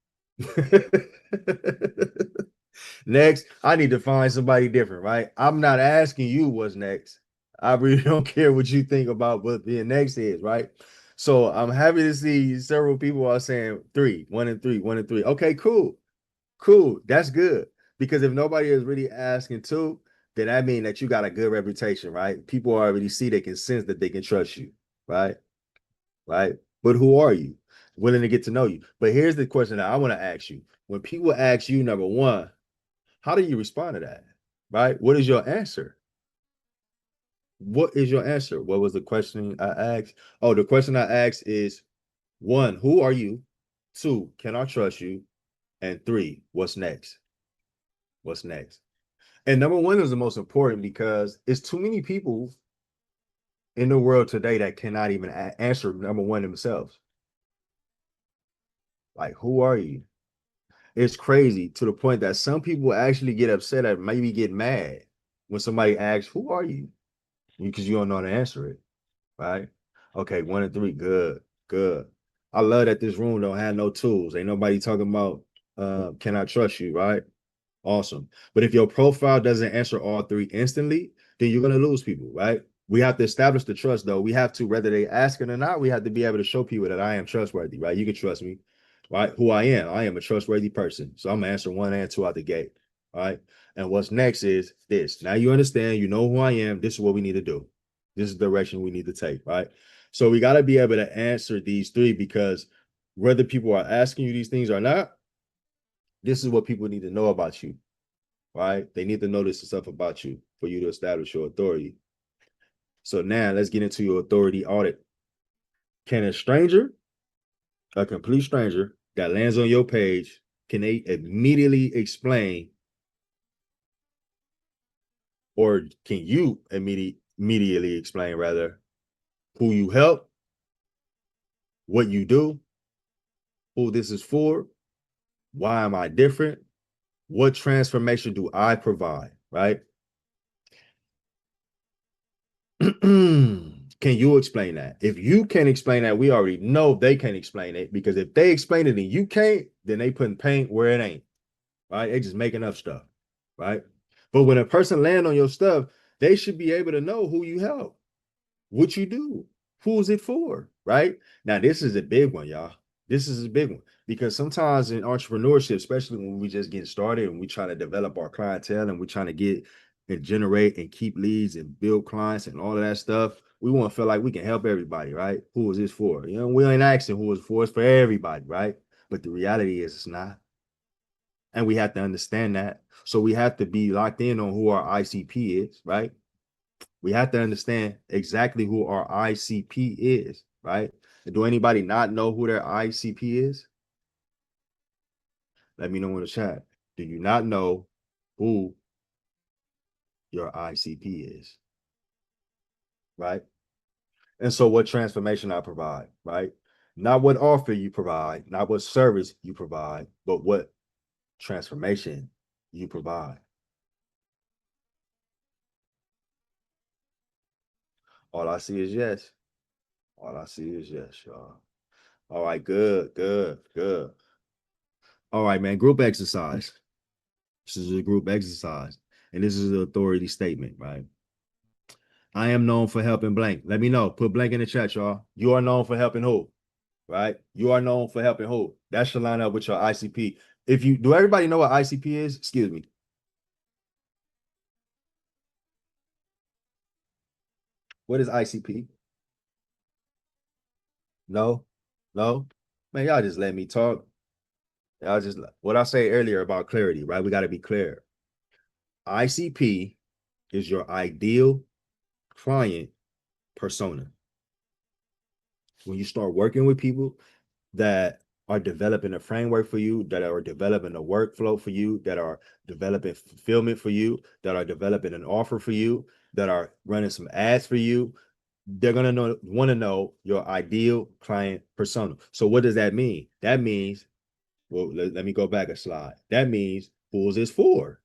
Next, I need to find somebody different, right? I'm not asking you what's next. I really don't care what you think about what being next is, right? So I'm happy to see several people are saying three, one and three, one and three. Okay, cool. Cool. That's good. Because if nobody is really asking two, then that means that you got a good reputation, right? People already see they can sense that they can trust you, right? Right. But who are you? Willing to get to know you. But here's the question that I want to ask you. When people ask you, number one, how do you respond to that? Right? What is your answer? What is your answer? What was the question I asked? Oh, the question I asked is one, who are you? Two, can I trust you? And three, what's next? What's next? And number one is the most important because it's too many people in the world today that cannot even answer number one themselves. Like, who are you? It's crazy to the point that some people actually get upset and maybe get mad when somebody asks, who are you? Because you don't know how to answer it, right? Okay, one and three, good, good. I love that this room don't have no tools. Ain't nobody talking about can I trust you, right? Awesome. But if your profile doesn't answer all three instantly, then you're gonna lose people, right? We have to establish the trust, though. We have to, whether they ask it or not, we have to be able to show people that I am trustworthy, right? You can trust me, right? Who I am. I am a trustworthy person. So I'm gonna answer one and two out the gate. All right. And what's next is this. Now you understand, you know who I am. This is what we need to do. This is the direction we need to take, right? So we got to be able to answer these three because whether people are asking you these things or not, this is what people need to know about you, right? They need to know this stuff about you for you to establish your authority. So now let's get into your authority audit. Can a stranger, a complete stranger that lands on your page, can they immediately explain, or can you immediately explain rather, who you help, what you do, who this is for, why am I different, what transformation do I provide, right? Can you explain that? If you can't explain that, we already know they can't explain it because if they explain it and you can't, then they putting paint where it ain't, right? They just making up stuff, right? But when a person land on your stuff, they should be able to know who you help, what you do, who's it for, right? Now, this is a big one, y'all. This is a big one because sometimes in entrepreneurship, especially when we just get started and we try to develop our clientele and we're trying to get and generate and keep leads and build clients and all of that stuff, we want to feel like we can help everybody, right? Who is this for? You know, we ain't asking who is for. It's for everybody, right? But the reality is it's not. And we have to understand that. So we have to be locked in on who our ICP is, right? We have to understand exactly who our ICP is, right? Do anybody not know who their ICP is? Let me know in the chat. Do you not know who your ICP is, right? And so what transformation I provide, right? Not what offer you provide, not what service you provide, but what transformation you provide. All I see is yes. All I see is yes, y'all. All right, good, good, good. All right, man. Group exercise. This is a group exercise. And this is an authority statement, right? I am known for helping blank. Let me know. Put blank in the chat, y'all. You are known for helping who? Right? You are known for helping who? That should line up with your ICP. If you do, everybody know what ICP is? Excuse me. What is ICP? No, no. Man, y'all just let me talk. I just what I say earlier about clarity, right? We got to be clear. ICP is your ideal client persona. When you start working with people that are developing a framework for you, that are developing a workflow for you, that are developing fulfillment for you, that are developing an offer for you, that are running some ads for you, they're gonna want to know your ideal client persona. So what does that mean? That means, well, let me go back a slide. That means fools is for.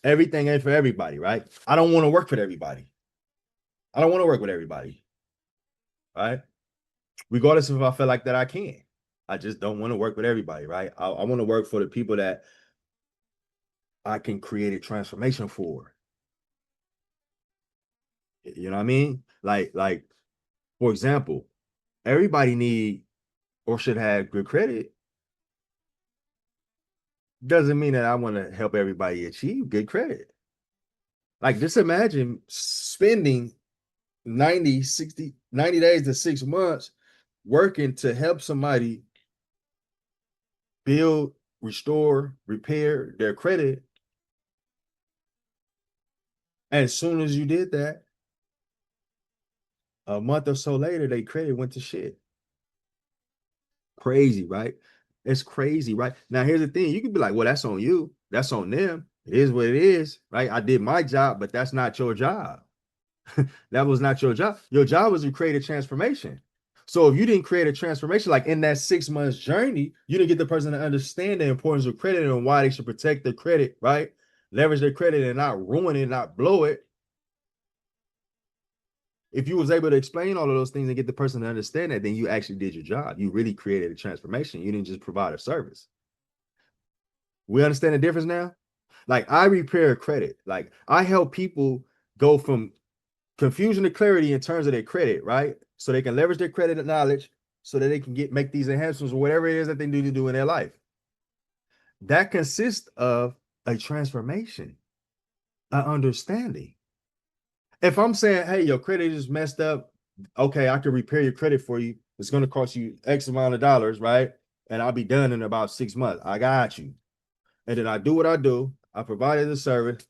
Everything ain't for everybody, right? I don't want to work for everybody. I don't want to work with everybody, right? Regardless if I feel like that I can. I just don't want to work with everybody, right? I want to work for the people that I can create a transformation for. You know what I mean? Like for example, everybody need or should have good credit. Doesn't mean that I want to help everybody achieve good credit. Like just imagine spending 90, 60, 90 days to 6 months working to help somebody build, restore, repair their credit. And as soon as you did that, a month or so later, their credit went to shit. Crazy, right? It's crazy, right? Now, here's the thing. You can be like, well, that's on you. That's on them. It is what it is, right? I did my job, but that's not your job. That was not your job. Your job was to create a transformation. So if you didn't create a transformation, like in that 6 months journey, you didn't get the person to understand the importance of credit and why they should protect their credit, right? Leverage their credit and not ruin it, not blow it. If you was able to explain all of those things and get the person to understand that, then you actually did your job. You really created a transformation. You didn't just provide a service. We understand the difference now? Like I repair credit. Like I help people go from confusion to clarity in terms of their credit, right? So they can leverage their credit and knowledge so that they can make these enhancements or whatever it is that they need to do in their life. That consists of a transformation, an understanding. If I'm saying, hey, your credit is messed up, okay, I can repair your credit for you. It's going to cost you X amount of dollars, right? And I'll be done in about 6 months. I got you. And then I do what I do. I provided the service.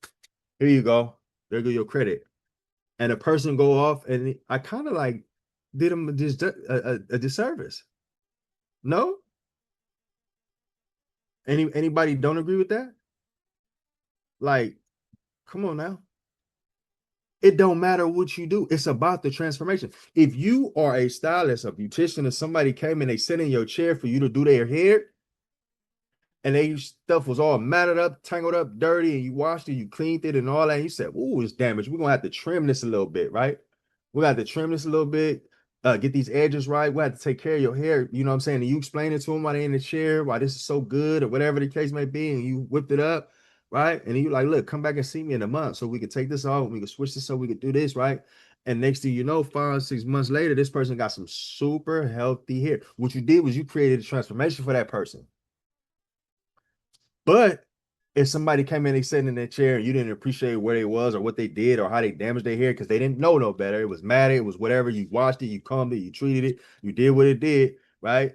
Here you go. There go your credit. And a person go off, and I kind of like did him just a disservice. No, anybody don't agree with that? Like, come on now. It don't matter what you do. It's about the transformation. If you are a stylist, a beautician, and somebody came and they sit in your chair for you to do their hair, and they stuff was all matted up, tangled up, dirty, and you washed it, you cleaned it, and all that. And you said, "Ooh, it's damaged. We're gonna have to trim this a little bit, right? We got to trim this a little bit, get these edges right. We have to take care of your hair. You know what I'm saying? And you explain it to them while they're in the chair, why this is so good, or whatever the case may be, and you whipped it up, right? And you like, look, come back and see me in a month so we can take this off, and we can switch this so we can do this, right? And next thing you know, 5, 6 months later, this person got some super healthy hair. What you did was you created a transformation for that person. But if somebody came in, they sat in their chair, and you didn't appreciate where they was or what they did or how they damaged their hair because they didn't know no better. It was matted, it was whatever. You washed it, you combed it, you treated it, you did what it did, right?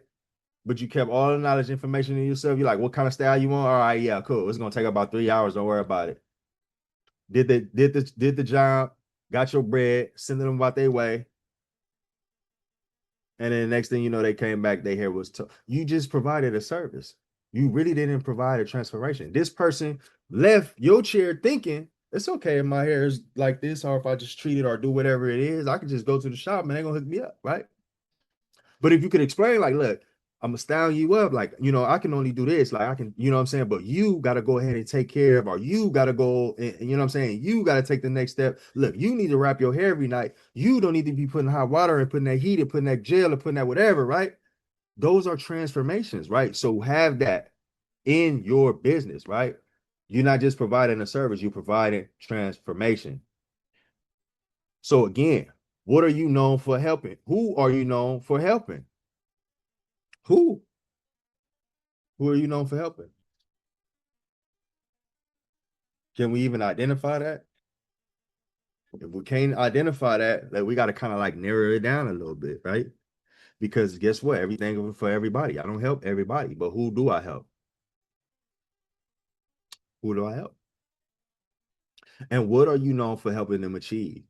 But you kept all the knowledge, information in yourself. You're like, what kind of style you want? All right, yeah, cool. It's gonna take about 3 hours. Don't worry about it. Did the job, got your bread, sent them about their way. And then the next thing you know, they came back, their hair was tough. You just provided a service. You really didn't provide a transformation. This person left your chair thinking, it's okay if my hair is like this, or if I just treat it or do whatever it is, I can just go to the shop and they're gonna hook me up, right? But if you could explain, like, look, I'm gonna style you up, like, I can only do this, like I can, you know what I'm saying, but you gotta go ahead and take care of, or you gotta go and you know what I'm saying, you gotta take the next step. Look, you need to wrap your hair every night. You don't need to be putting hot water and putting that heat and putting that gel and putting that whatever, right? Those are transformations, right? So have that in your business, right? You're not just providing a service, you're providing transformation. So again, what are you known for helping? Who are you known for helping? Who? Who are you known for helping? Can we even identify that? If we can't identify that, like we got to kind of like narrow it down a little bit, right? Because guess what? Everything for everybody. I don't help everybody, but who do I help? Who do I help? And what are you known for helping them achieve?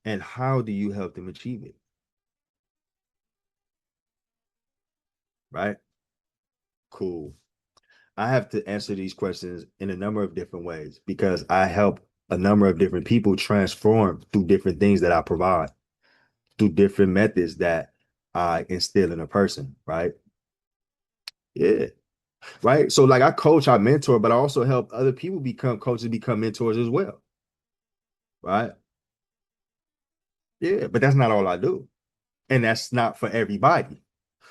And how do you help them achieve it? Right? Cool. I have to answer these questions in a number of different ways because I help a number of different people transform through different things that I provide, through different methods that I instill in a person, right? Yeah. Right. So like I coach, I mentor, but I also help other people become coaches, become mentors as well. Right. Yeah. But that's not all I do. And that's not for everybody.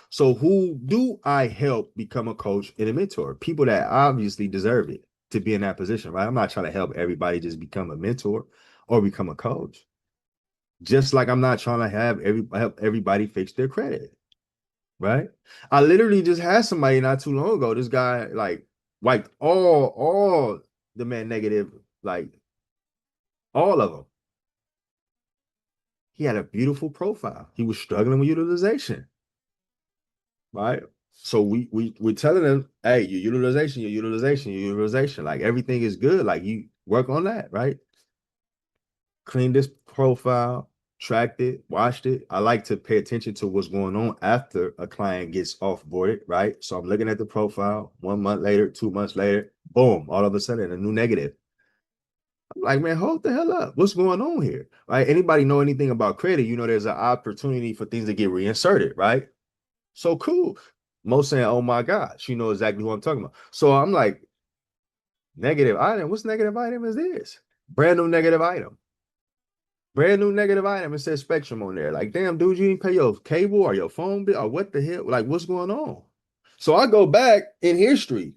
So who do I help become a coach and a mentor? People that obviously deserve it to be in that position, right? I'm not trying to help everybody just become a mentor or become a coach. Just like I'm not trying to help everybody fix their credit, right? I literally just had somebody not too long ago. This guy like wiped all the man negative, like all of them. He had a beautiful profile. He was struggling with utilization, right? So we're telling them, hey, your utilization, like everything is good. Like you work on that, right? Clean this profile, tracked it, watched it. I like to pay attention to what's going on after a client gets off-boarded, right? So I'm looking at the profile 1 month later, 2 months later, boom, all of a sudden a new negative. I'm like, man, hold the hell up. What's going on here? Right? Anybody know anything about credit? You know, there's an opportunity for things to get reinserted, right? So cool. Mo saying, oh my gosh, you know exactly what I'm talking about. So I'm like, negative item. What's negative item is this? Brand new negative item. Brand new negative item. It says Spectrum on there. Like, damn, dude, you didn't pay your cable or your phone bill or what the hell? Like, what's going on? So I go back in history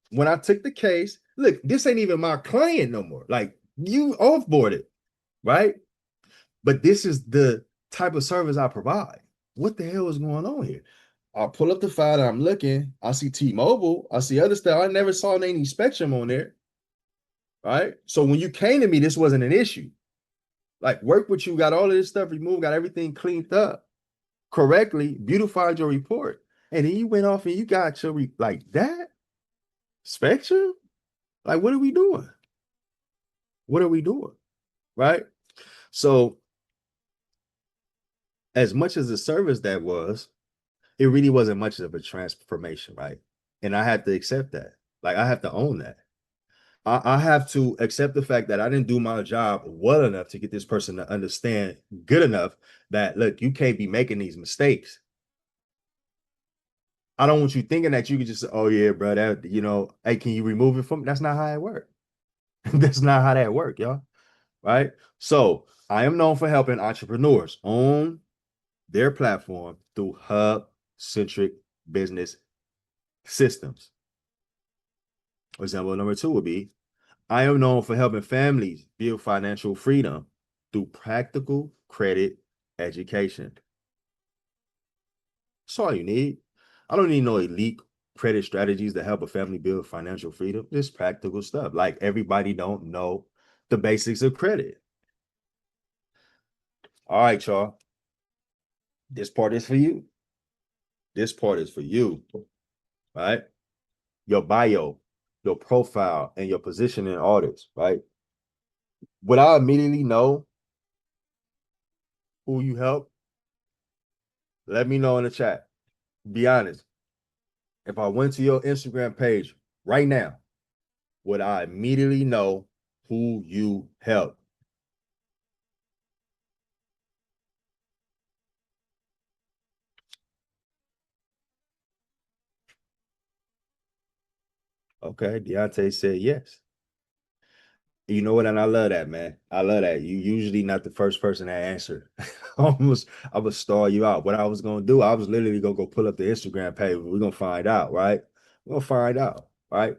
when I took the case. Look, this ain't even my client no more. Like, you offboarded, right? But this is the type of service I provide. What the hell is going on here? I pull up the file and I'm looking. I see T-Mobile. I see other stuff. I never saw any Spectrum on there, right? So when you came to me, this wasn't an issue. Like work with you, got all of this stuff removed, got everything cleaned up correctly, beautified your report, and then you went off and you got your like that Spectrum. Like, what are we doing? What are we doing? Right? So, as much as the service that was, it really wasn't much of a transformation, right? And I had to accept that. Like, I have to own that. I have to accept the fact that I didn't do my job well enough to get this person to understand good enough that, look, you can't be making these mistakes. I don't want you thinking that you can just say, oh, yeah, bro, that, you know, hey, can you remove it from me? That's not how it works. That's not how that works, y'all. Right? So I am known for helping entrepreneurs own their platform through hub-centric business systems. Example number two would be, I am known for helping families build financial freedom through practical credit education. That's all you need. I don't need no elite credit strategies to help a family build financial freedom. Just practical stuff. Like everybody don't know the basics of credit. All right, y'all. This part is for you. This part is for you, right? Your bio, your profile, and your position in audits, right? Would I immediately know who you help? Let me know in the chat. Be honest. If I went to your Instagram page right now, would I immediately know who you help? Okay, Deontay said yes. You know what? And I love that, man. I love that. You usually not the first person to answer. Almost, I would stall you out. What I was gonna do, I was literally gonna go pull up the Instagram page. We're gonna find out, right? We're gonna find out, right?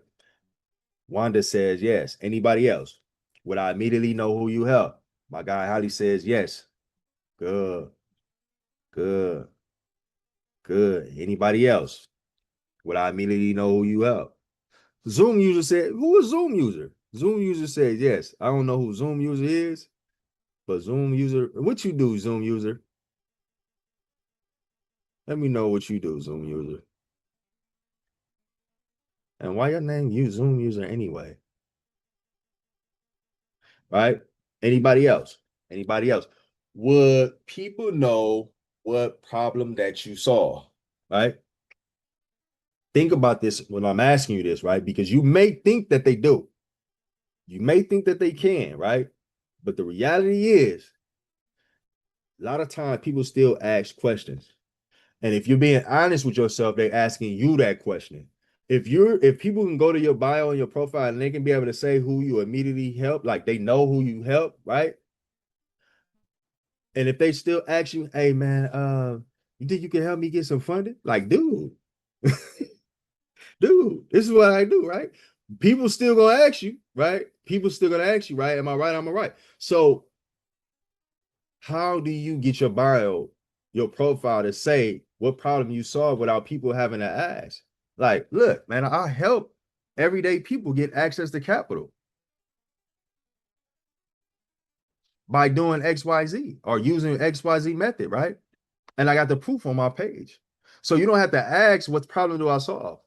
Wanda says yes. Anybody else? Would I immediately know who you help? My guy Holly says yes. Good, good, good. Anybody else? Would I immediately know who you help? Zoom user said, who is Zoom user? Zoom user said yes. I don't know who Zoom user is, but Zoom user, what you do, Zoom user? Let me know what you do, Zoom user. And why your name you Zoom user anyway? Right? Anybody else? Anybody else? Would people know what problem that you saw? Right? Think about this when I'm asking you this, right? Because you may think that they do. You may think that they can, right? But the reality is, a lot of times people still ask questions. And if you're being honest with yourself, they're asking you that question. If people can go to your bio and your profile and they can be able to say who you immediately help, like they know who you help, right? And if they still ask you, hey man, you think you can help me get some funding? Like, dude, dude, this is what I do, right? People still gonna ask you, right? People still gonna ask you, right? Am I right? Am I right? So how do you get your bio, your profile to say what problem you solve without people having to ask? Like, look, man, I help everyday people get access to capital by doing XYZ or using XYZ method, right? And I got the proof on my page. So you don't have to ask what problem do I solve?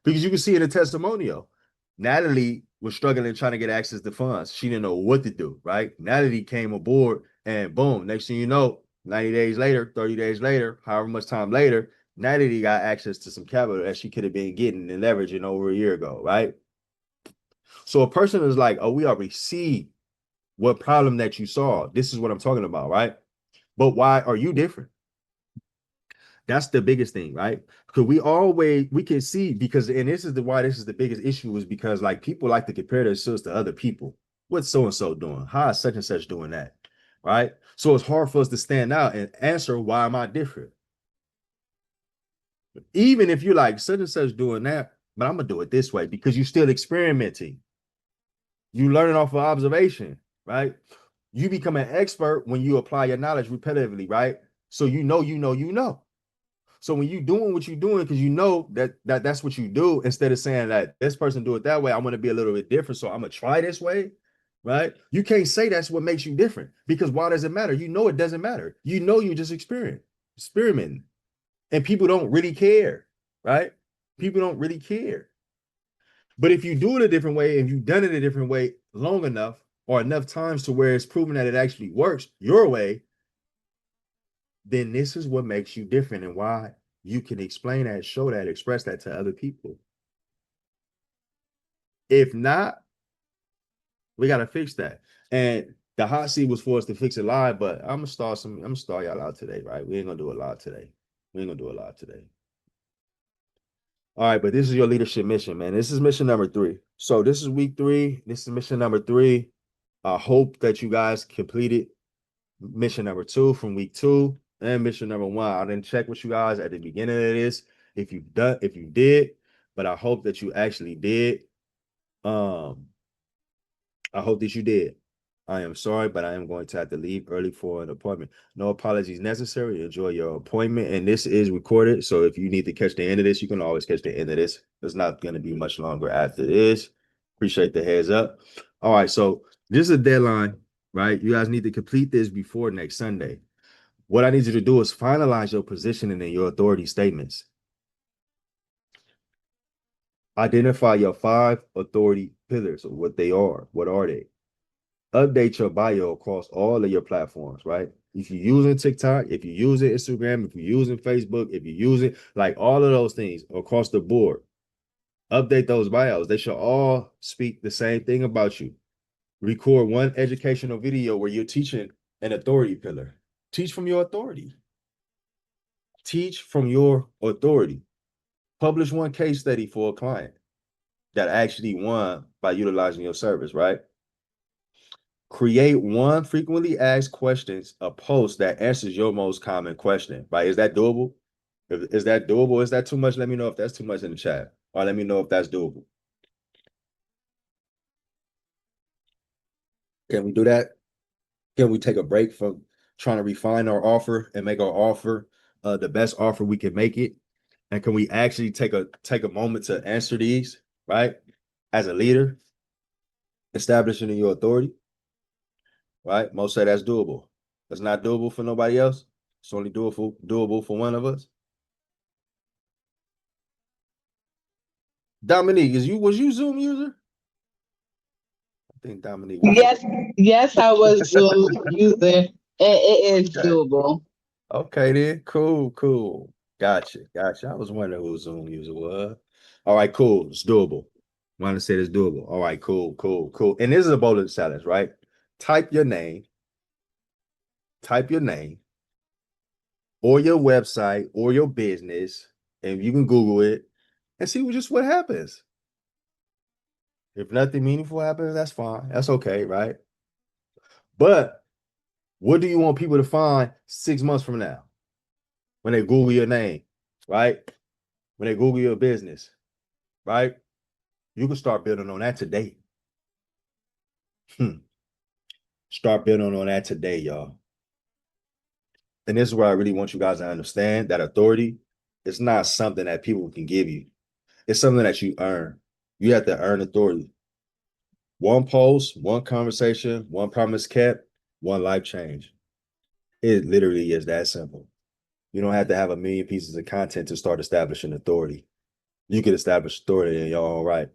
Because you can see in the testimonial, Natalie was struggling trying to get access to funds. She didn't know what to do, right? Natalie came aboard and boom, next thing you know, 90 days later, 30 days later, however much time later, Natalie got access to some capital that she could have been getting and leveraging over a year ago, right? So a person is like, oh, we already see what problem that you saw. This is what I'm talking about, right? But why are you different? That's the biggest thing, right? Because we can see because and this is the why this is the biggest issue is because like people like to compare themselves to other people. What's so and so doing? How is such and such doing that? Right? So it's hard for us to stand out and answer why am I different? Even if you're like such and such doing that, but I'm gonna do it this way because you're still experimenting. You learning off of observation, right? You become an expert when you apply your knowledge repetitively, right? So you know. So when you doing what you're doing, because you know that's what you do, instead of saying that this person do it that way, I'm gonna be a little bit different. So I'm gonna try this way, right? You can't say that's what makes you different because why does it matter? You know it doesn't matter. You know you just experimenting, and people don't really care, right? People don't really care. But if you do it a different way and you've done it a different way long enough or enough times to where it's proven that it actually works your way, then this is what makes you different and why you can explain that, show that, express that to other people. If not, we gotta fix that. And the hot seat was for us to fix it live, but I'm gonna start y'all out today, right? We ain't gonna do a lot today. We ain't gonna do a lot today. All right, but this is your leadership mission, man. This is mission number 3. So this is week 3. This is mission number 3. I hope that you guys completed mission number 2 from week 2 and mission number 1. I didn't check with you guys at the beginning of this if you did, but I hope that you actually did. Um, I hope that you did. I am sorry, but I am going to have to leave early for an appointment. No apologies necessary. Enjoy your appointment. And this is recorded. So if you need to catch the end of this, you can always catch the end of this. It's not going to be much longer after this. Appreciate the heads up. All right. So this is a deadline, right? You guys need to complete this before next Sunday. What I need you to do is finalize your positioning and your authority statements. Identify your 5 authority pillars of what they are. What are they? Update your bio across all of your platforms, right? If you're using TikTok, if you're using Instagram, if you're using Facebook, if you're using like all of those things across the board, update those bios. They should all speak the same thing about you. Record one educational video where you're teaching an authority pillar. Teach from your authority. Teach from your authority. Publish one case study for a client that actually won by utilizing your service, right? Create one frequently asked questions, a post that answers your most common question, right? Is that doable? Is that doable? Is that too much? Let me know if that's too much in the chat, or let me know if that's doable. Can we do that? Can we take a break from trying to refine our offer and make our offer the best offer we can make it? And can we actually take a moment to answer these, right? As a leader, establishing your authority, right? Most say that's doable. That's not doable for nobody else. It's only doable for one of us. Dominique, was you Zoom user? I think Dominique was Yes, yes, I was Zoom user. It is okay. doable. Okay, then. Cool, cool. Gotcha. I was wondering who Zoom user was. All right, cool. It's doable. Want to say it's doable. All right, cool. And this is a bowl of challenge, right? Type your name, type your name, or your website, or your business, and you can Google it and see what happens. If nothing meaningful happens, that's fine. That's okay, right? But what do you want people to find 6 months from now when they Google your name, right? When they Google your business, right? You can start building on that today. Start building on that today, y'all. And this is where I really want you guys to understand that authority is not something that people can give you. It's something that you earn. You have to earn authority. One post, one conversation, one promise kept, one life change. It literally is that simple. You don't have to have a million pieces of content to start establishing authority. You can establish authority in your own right,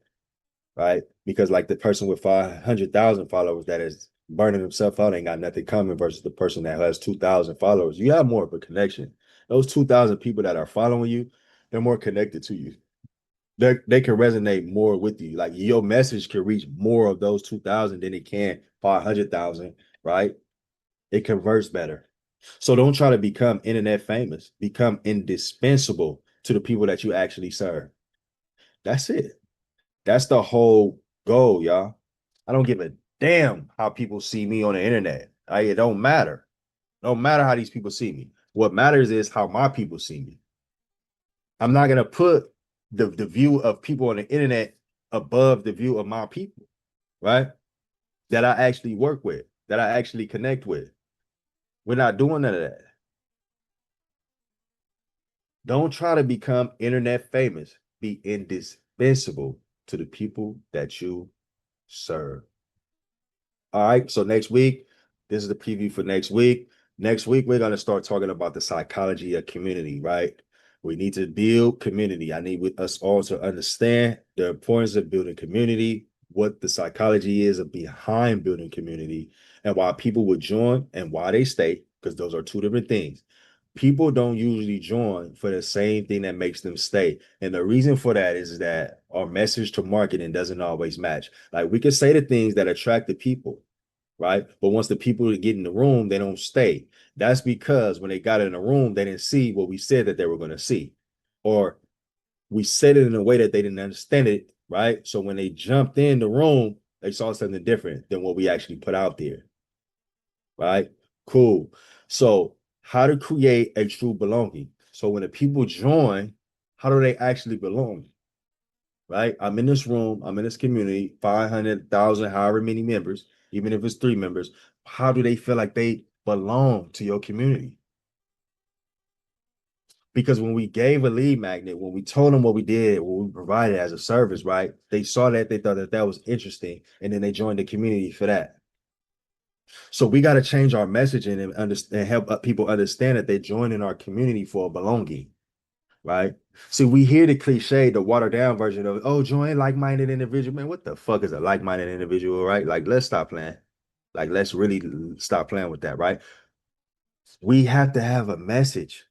right? Because like the person with 500,000 followers that is burning himself out ain't got nothing coming versus the person that has 2,000 followers. You have more of a connection. Those 2,000 people that are following you, they're more connected to you. They can resonate more with you. Like your message can reach more of those 2,000 than it can 500,000, right? It converts better. So don't try to become internet famous. Become indispensable to the people that you actually serve. That's it. That's the whole goal, y'all. I don't give a damn how people see me on the internet. It don't matter. It don't matter how these people see me. What matters is how my people see me. I'm not gonna put the view of people on the internet above the view of my people, right? That I actually work with, that I actually connect with. We're not doing none of that. Don't try to become internet famous. Be indispensable to the people that you serve. All right. So next week, this is the preview for next week. Next week, we're going to start talking about the psychology of community, right? We need to build community. I need us all to understand the importance of building community, what the psychology is of behind building community, and why people would join and why they stay, because those are two different things. People don't usually join for the same thing that makes them stay. And the reason for that is that our message to marketing doesn't always match. Like we can say the things that attract the people, right? But once the people get in the room, they don't stay. That's because when they got in the room, they didn't see what we said that they were going to see. Or we said it in a way that they didn't understand it, right? So when they jumped in the room, they saw something different than what we actually put out there, right? Cool. So how to create a true belonging. So when the people join, how do they actually belong? Right? I'm in this room, I'm in this community, 500,000, however many members, even if it's 3 members. How do they feel like they belong to your community? Because when we gave a lead magnet, when we told them what we did, what we provided as a service, right? They saw that, they thought that that was interesting, and then they joined the community for that. So we got to change our messaging and understand, and help people understand that they're joining our community for belonging, right? See, we hear the cliche, the watered down version of, oh, join like-minded individual. Man, what the fuck is a like-minded individual, right? Like, let's stop playing. Like, let's really stop playing with that, right? We have to have a message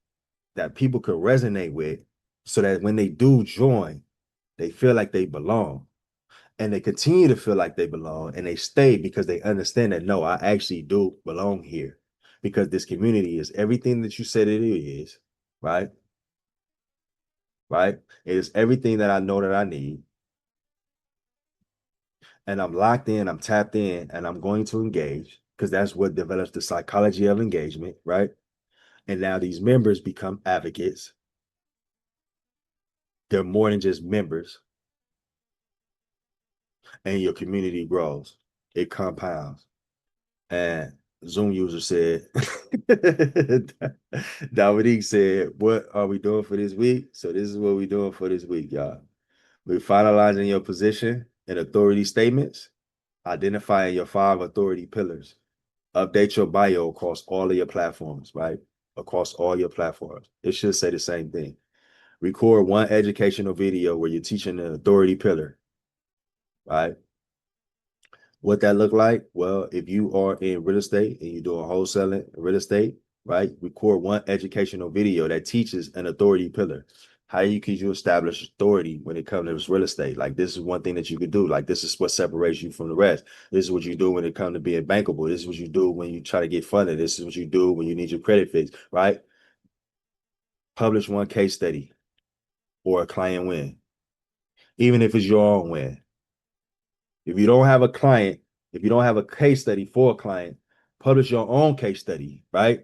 that people could resonate with so that when they do join, they feel like they belong. And they continue to feel like they belong and they stay because they understand that, no, I actually do belong here because this community is everything that you said it is, right? Right? It is everything that I know that I need. And I'm locked in, I'm tapped in, and I'm going to engage because that's what develops the psychology of engagement, right? And now these members become advocates. They're more than just members, and your community grows. It compounds. And Zoom user said, Dominique said, what are we doing for this week? So this is what we're doing for this week, y'all. We're finalizing your position and authority statements, identifying your 5 authority pillars, update your bio across all of your platforms, right? Across all your platforms. It should say the same thing. Record one educational video where you're teaching the authority pillar, right? What that look like? Well, if you are in real estate and you're doing wholesaling real estate, right? Record one educational video that teaches an authority pillar. How can you establish authority when it comes to real estate? Like, this is one thing that you could do. Like, this is what separates you from the rest. This is what you do when it comes to being bankable. This is what you do when you try to get funded. This is what you do when you need your credit fixed, right? Publish one case study or a client win, even if it's your own win. If you don't have a client, if you don't have a case study for a client, publish your own case study, right?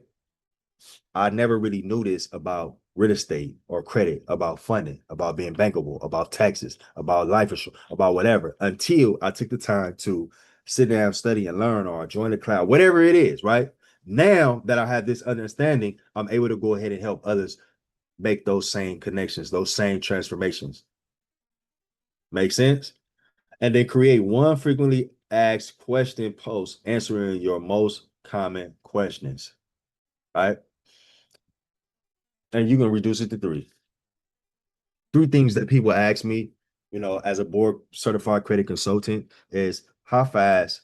I never really knew this about real estate or credit, about funding, about being bankable, about taxes, about life insurance, about whatever, until I took the time to sit down, study, and learn, or join the cloud, whatever it is, right? Now that I have this understanding, I'm able to go ahead and help others make those same connections, those same transformations. Make sense? And then create one frequently asked question post answering your most common questions, right? And you can reduce it to three. Three things that people ask me, as a board certified credit consultant is, how fast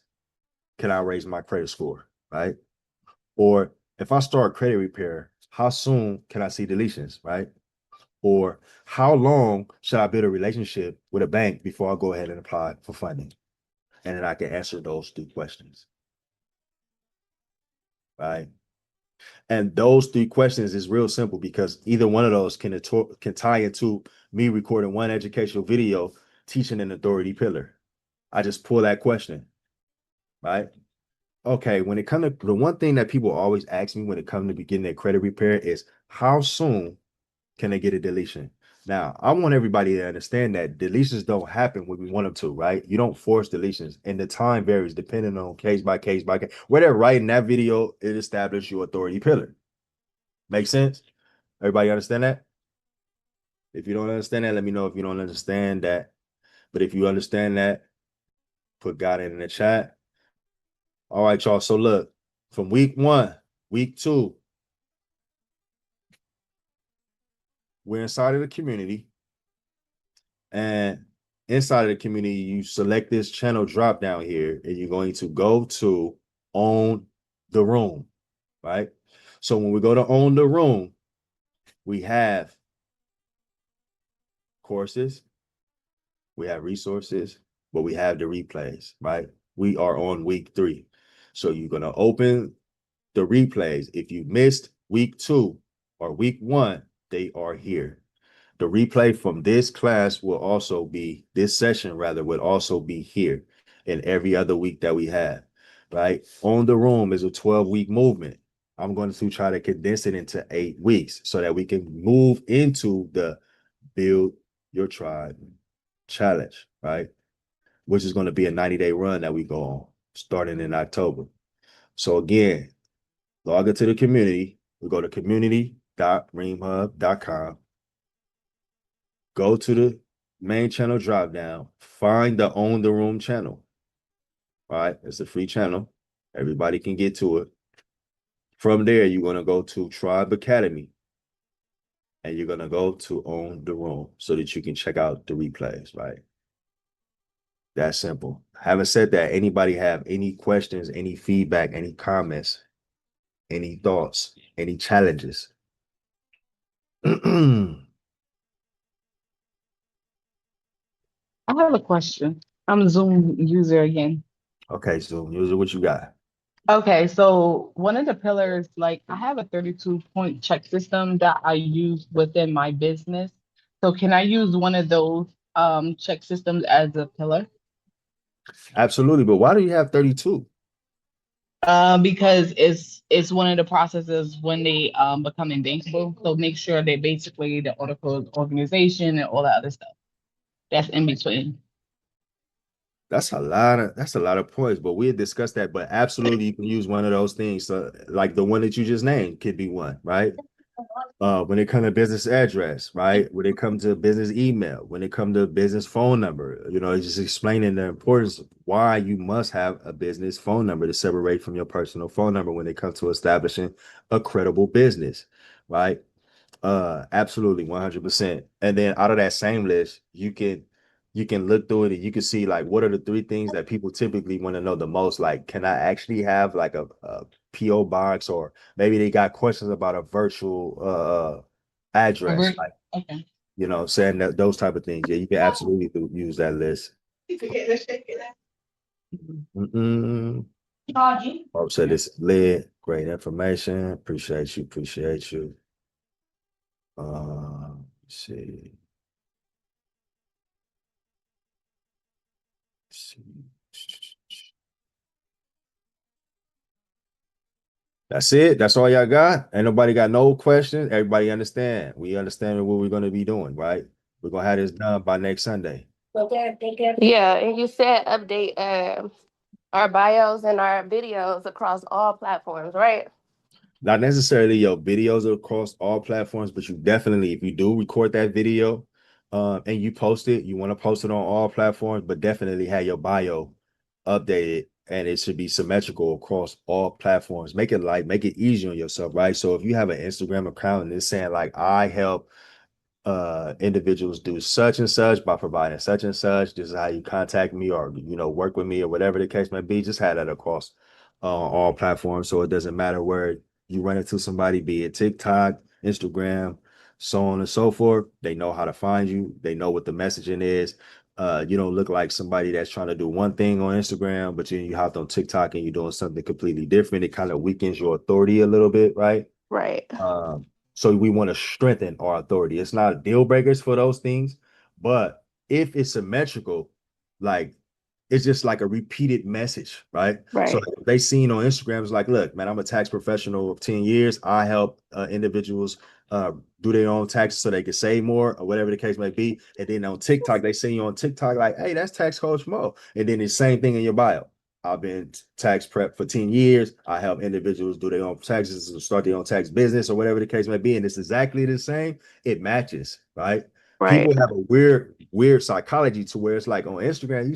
can I raise my credit score, right? Or if I start credit repair, how soon can I see deletions, right? Or how long should I build a relationship with a bank before I go ahead and apply for funding? And then I can answer those three questions, right? And those three questions is real simple because either one of those can tie into me recording one educational video teaching an authority pillar. I just pull that question, right? Okay, when it comes to the one thing that people always ask me when it comes to beginning their credit repair is, how soon can they get a deletion? Now, I want everybody to understand that deletions don't happen when we want them to, right? You don't force deletions, and the time varies depending on case by case by case. Where they're writing that video, it established your authority pillar. Make sense? Everybody understand that? If you don't understand that, let me know if you don't understand that. But if you understand that, put God in the chat. All right, y'all. So look, from week 1, week 2, we're inside of the community. And inside of the community, you select this channel drop down here, and you're going to go to own the room, right? So when we go to own the room, we have courses, we have resources, but we have the replays, right? We are on week 3. So you're going to open the replays. If you missed week 2 or week 1, they are here. The replay from this class will also be, this session rather, will also be here in every other week that we have, right? On the Room is a 12-week movement. I'm going to try to condense it into 8 weeks so that we can move into the Build Your Tribe Challenge, right? Which is going to be a 90-day run that we go on starting in October. So again, log into the community. We go to community.reemhub.com. Go to the main channel drop down, find the Own the Room channel. All right, it's a free channel. Everybody can get to it. From there, you're going to go to Tribe Academy and you're going to go to Own the Room so that you can check out the replays, right? That's simple. Having said that, anybody have any questions, any feedback, any comments, any thoughts, any challenges? I have a question. I'm a Zoom user again. Okay, so user, what you got? Okay, so one of the pillars, like I have a 32-point check system that I use within my business. So can I use one of those check systems as a pillar? Absolutely, but why do you have 32? Because it's one of the processes when they becoming bankable. So make sure they basically the articles, organization, and all that other stuff that's in between. That's a lot of points, but we had discussed that. But absolutely, you can use one of those things. So, like the one that you just named could be one, right? When it comes to business address, right? When it comes to business email, when it comes to business phone number, it's just explaining the importance of why you must have a business phone number to separate from your personal phone number when it comes to establishing a credible business, right? Absolutely, 100%. And then out of that same list, you can look through it and you can see like what are the three things that people typically want to know the most. Like, can I actually have like a PO box, or maybe they got questions about a virtual address, Over. like Okay. saying that those type of things. Yeah, you can absolutely use that list. Mm-mm. Oh, so this lit, great information. Appreciate you, appreciate you. Let's see. See. That's it. That's all y'all got. Ain't nobody got no questions. Everybody understand. We understand what we're gonna be doing, right? We're gonna have this done by next Sunday. Yeah, and you said update our bios and our videos across all platforms, right? Not necessarily your videos across all platforms, but you definitely, if you do record that video, and you post it, you want to post it on all platforms, but definitely have your bio updated, and it should be symmetrical across all platforms. Make it easy on yourself, right? So if you have an Instagram account and it's saying like I help individuals do such and such by providing such and such, this is how you contact me, or work with me, or whatever the case may be, just have that across all platforms, so it doesn't matter where you run into somebody, be it TikTok, Instagram, so on and so forth. They know how to find you, they know what the messaging is. You don't look like somebody that's trying to do one thing on Instagram, but then you hopped on TikTok and you're doing something completely different. It kind of weakens your authority a little bit, right? Right. So we want to strengthen our authority. It's not deal breakers for those things, but if it's symmetrical, like it's just like a repeated message, right? So Right. like, if they seen on Instagram, it's like, look, man, I'm a tax professional of 10 years. I help individuals do their own taxes so they can save more, or whatever the case may be. And then on TikTok, they see you on TikTok like, hey, that's Tax Coach Mo. And then the same thing in your bio. I've been tax prep for 10 years. I help individuals do their own taxes or start their own tax business, or whatever the case may be. And it's exactly the same. It matches, right? Right. People have a weird psychology to where it's like on Instagram,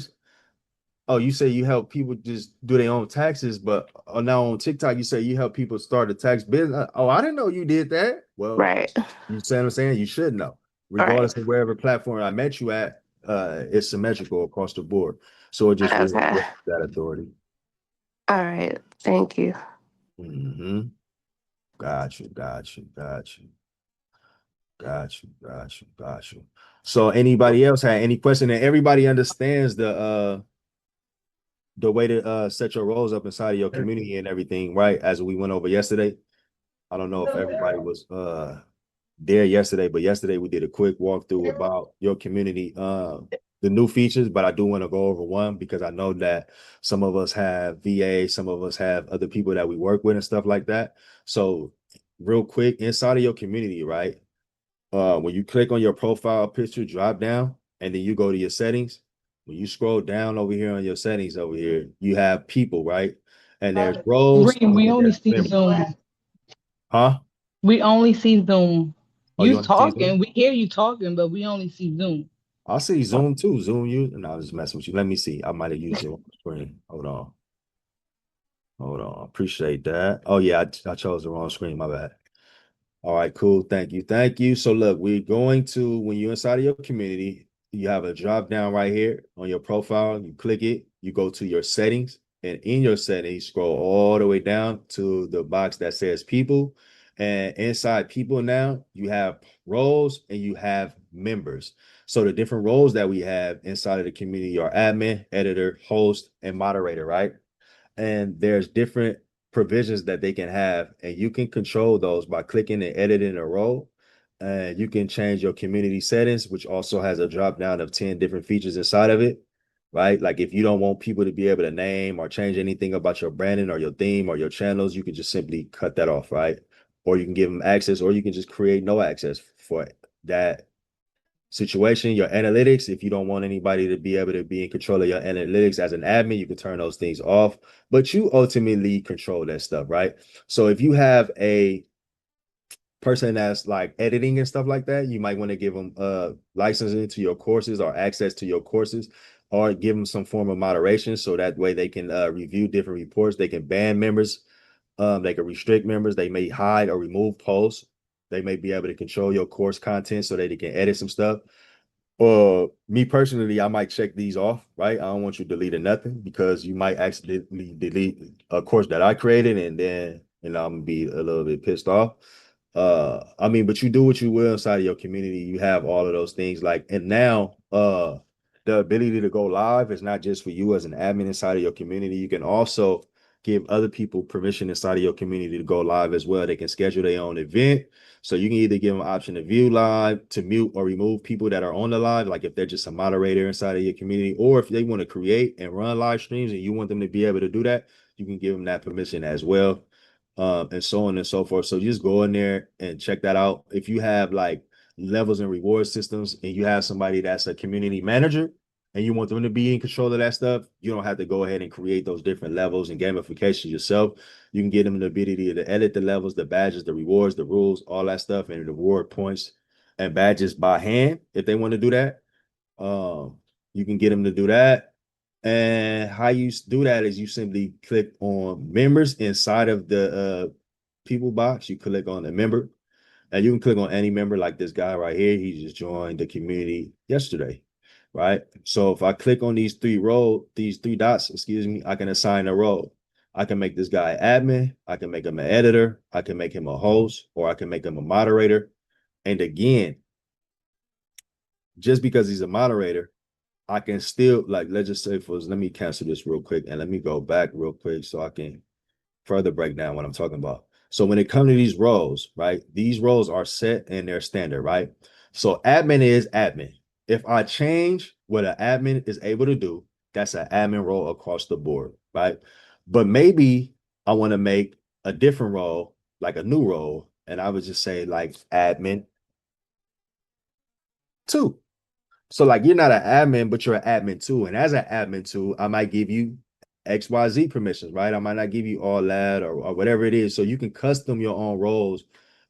you say you help people just do their own taxes, but now on TikTok, you say you help people start a tax business. Oh, I didn't know you did that. Well, Right. you see what I'm saying? You should know, Right. regardless of wherever platform I met you at. It's symmetrical across the board, so it just Okay. reinforces that authority. All right. Thank you. Mm-hmm. Got you, got you, got you, got you, got you, got you. So anybody else had any question? And everybody understands the way to set your roles up inside of your community and everything, right? As we went over yesterday. I don't know if everybody was there yesterday, but yesterday we did a quick walkthrough about your community, the new features, but I do want to go over one because I know that some of us have VA, some of us have other people that we work with and stuff like that. So real quick, inside of your community, right? When you click on your profile picture drop down and then you go to your settings, when you scroll down over here on your settings over here, you have people, right? And there's roles Reem, and we then only there's see members. Zoom. Huh? We only see Zoom. Oh, you You want to see Zoom? talking, we hear you talking, but we only see Zoom. I'll see Zoom too. Zoom you. No, I was just messing with you. Let me see. I might have used the wrong screen. Hold on. Hold on. Appreciate that. Oh yeah, I chose the wrong screen. My bad. All right, cool. Thank you. Thank you. So look, we're going to, when you're inside of your community, you have a drop down right here on your profile. You click it, you go to your settings, and in your settings, scroll all the way down to the box that says people. And inside people now, you have roles and you have members. So the different roles that we have inside of the community are admin, editor, host, and moderator, right? And there's different provisions that they can have, and you can control those by clicking and editing a role. And you can change your community settings, which also has a drop down of 10 different features inside of it, right? Like if you don't want people to be able to name or change anything about your branding or your theme or your channels, you can just simply cut that off, right? Or you can give them access, or you can just create no access for that situation. Your analytics, if you don't want anybody to be able to be in control of your analytics as an admin, you can turn those things off, but you ultimately control that stuff, right? So if you have a person that's like editing and stuff like that, you might want to give them licensing to your courses or access to your courses, or give them some form of moderation so that way they can review different reports. They can ban members, they can restrict members, they may hide or remove posts. They may be able to control your course content so that they can edit some stuff. Me personally, I might check these off, right? I don't want you deleting nothing because you might accidentally delete a course that I created, and then I'm gonna be a little bit pissed off. I mean, but you do what you will inside of your community. You have all of those things, like, and now the ability to go live is not just for you as an admin inside of your community. You can also give other people permission inside of your community to go live as well. They can schedule their own event. So you can either give them an option to view live, to mute or remove people that are on the live, like if they're just a moderator inside of your community, or if they want to create and run live streams and you want them to be able to do that, you can give them that permission as well. And so on and so forth. So just go in there and check that out. If you have like levels and reward systems and you have somebody that's a community manager and you want them to be in control of that stuff, you don't have to go ahead and create those different levels and gamification yourself. You can give them the ability to edit the levels, the badges, the rewards, the rules, all that stuff, and the reward points and badges by hand if they want to do that. You can get them to do that. And how you do that is you simply click on members inside of the people box. You click on the member, and you can click on any member, like this guy right here. He just joined the community yesterday, right? So if I click on these three dots, excuse me, I can assign a role. I can make this guy admin. I can make him an editor. I can make him a host, or I can make him a moderator. And again, just because he's a moderator, I can still, like, let's just say let me cancel this real quick and let me go back real quick so I can further break down what I'm talking about. So when it comes to these roles, right, these roles are set and they're standard, right? So admin is admin. If I change what an admin is able to do, that's an admin role across the board, right? But maybe I want to make a different role, like a new role, and I would just say like admin 2. So like you're not an admin, but you're an admin too. And as an admin too, I might give you XYZ permissions, right? I might not give you all that or whatever it is. So you can custom your own roles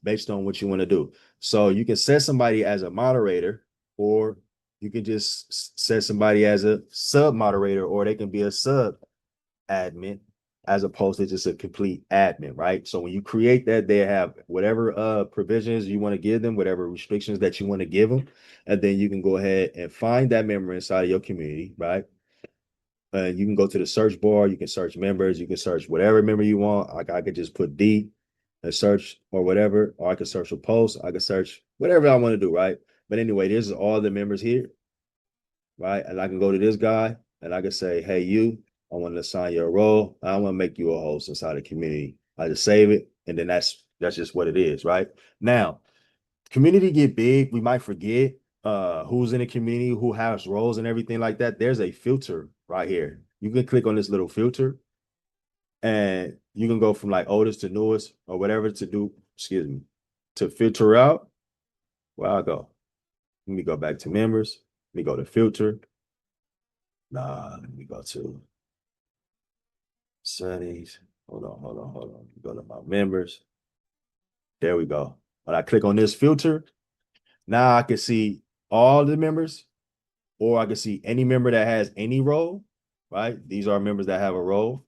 based on what you want to do. So you can set somebody as a moderator, or you can just set somebody as a sub moderator, or they can be a sub admin as opposed to just a complete admin, right? So when you create that, they have whatever provisions you want to give them, whatever restrictions that you want to give them, and then you can go ahead and find that member inside of your community, right? You can go to the search bar, you can search members, you can search whatever member you want. Like I could just put D and search or whatever, or I could search a post, I could search whatever I want to do, right? But anyway, this is all the members here, right? And I can go to this guy and I can say, hey, you, I want to assign you a role. I want to make you a host inside the community. I just save it, and then that's just what it is, right? Now, community get big, we might forget who's in the community, who has roles and everything like that. There's a filter right here. You can click on this little filter, and you can go from like oldest to newest or whatever to do, excuse me, to filter out. Where I go. Let me go back to members. Let me go to filter. Let me go to settings. Hold on. Go to my members. There we go. When I click on this filter, now I can see all the members, or I can see any member that has any role, right? These are members that have a role,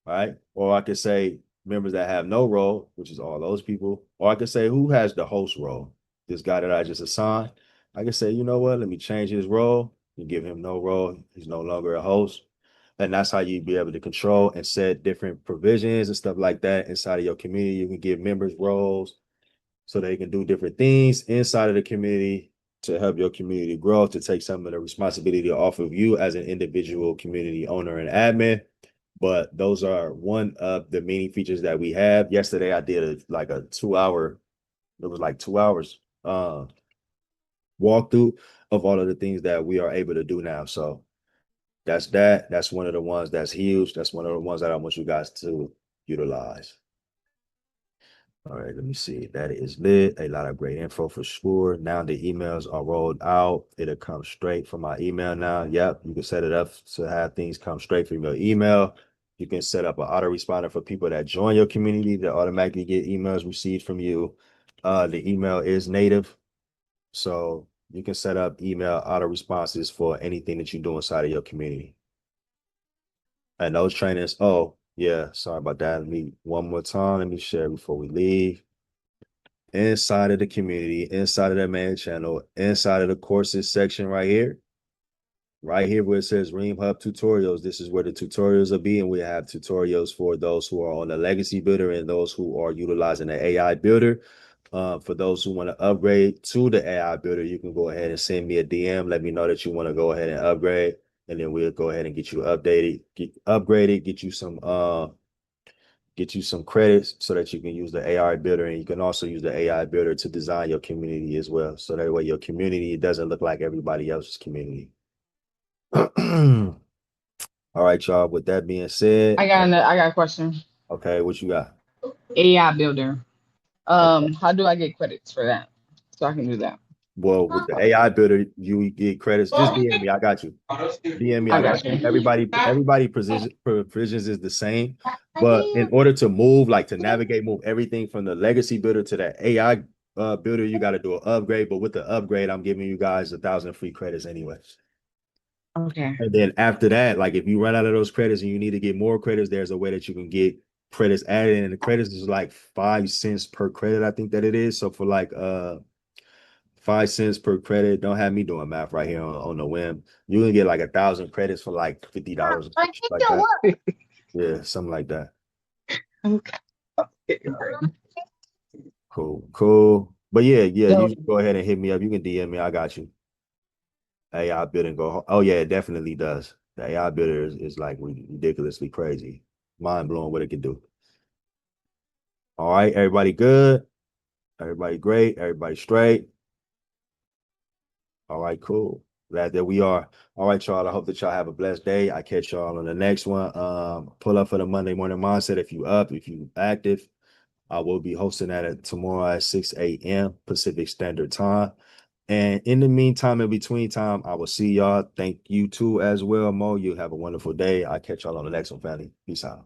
right? Or I could say members that have no role, which is all those people. Or I could say who has the host role, this guy that I just assigned. I can say, you know what, let me change his role and give him no role. He's no longer a host. And that's how you be able to control and set different provisions and stuff like that inside of your community. You can give members roles so they can do different things inside of the community to help your community grow, to take some of the responsibility off of you as an individual community owner and admin. But those are one of the many features that we have. Yesterday, I did like a 2 hour, it was like 2 hours walkthrough of all of the things that we are able to do now. So that's one of the ones that's huge. That's one of the ones that I want you guys to utilize. All right, let me see. That is lit. A lot of great info for sure. Now the emails are rolled out. It'll come straight from my email now. Yep, you can set it up to have things come straight from your email. You can set up an autoresponder for people that join your community to automatically get emails received from you. The email is native, so you can set up email auto responses for anything that you do inside of your community. And those trainings, oh, yeah, sorry about that. Let me one more time. Let me share before we leave. inside of the community, inside of the main channel, inside of the courses section right here. Right here where it says ReemHub tutorials, this is where the tutorials will be, and we have tutorials for those who are on the legacy builder and those who are utilizing the AI builder. For those who want to upgrade to the AI builder, you can go ahead and send me a DM. Let me know that you want to go ahead and upgrade, and then we'll go ahead and get you updated, get upgraded, get you some credits so that you can use the AI builder, and you can also use the AI builder to design your community as well. So that way your community doesn't look like everybody else's community. All right, y'all. With that being said, I got a question. okay, what you got? AI builder. Okay. How do I get credits for that? So I can do that. Well, with the AI builder, you get credits. Just DM me. I got you. DM me. I I got got you. you. Everybody provisions is the same, but in order to move, like to navigate, move everything from the legacy builder to that AI builder, you got to do an upgrade. But with the upgrade, I'm giving you guys 1,000 free credits anyway. Okay. And then after that, like if you run out of those credits and you need to get more credits, there's a way that you can get credits added in. And the credits is like 5 cents per credit, I think that it is. So for like 5 cents per credit, don't have me doing math right here on the whim. You can get like 1,000 credits for like $50 like that. Yeah, something like that. Okay. Cool, cool. But yeah, So, you can go ahead and hit me up. You can DM me. I got you. AI building go. Oh yeah, it definitely does. The AI builder is like ridiculously crazy, mind blowing what it can do. All right, everybody good. Everybody great. Everybody straight. All right, cool. Glad that we are. All right, y'all. I hope that y'all have a blessed day. I catch y'all on the next one. Pull up for the Monday morning mindset. If you up, if you active, I will be hosting that tomorrow at 6 a.m. Pacific Standard Time. And in the meantime, in between time, I will see y'all. Thank you too as well, Mo. You have a wonderful day. I catch y'all on the next one, family. Peace out.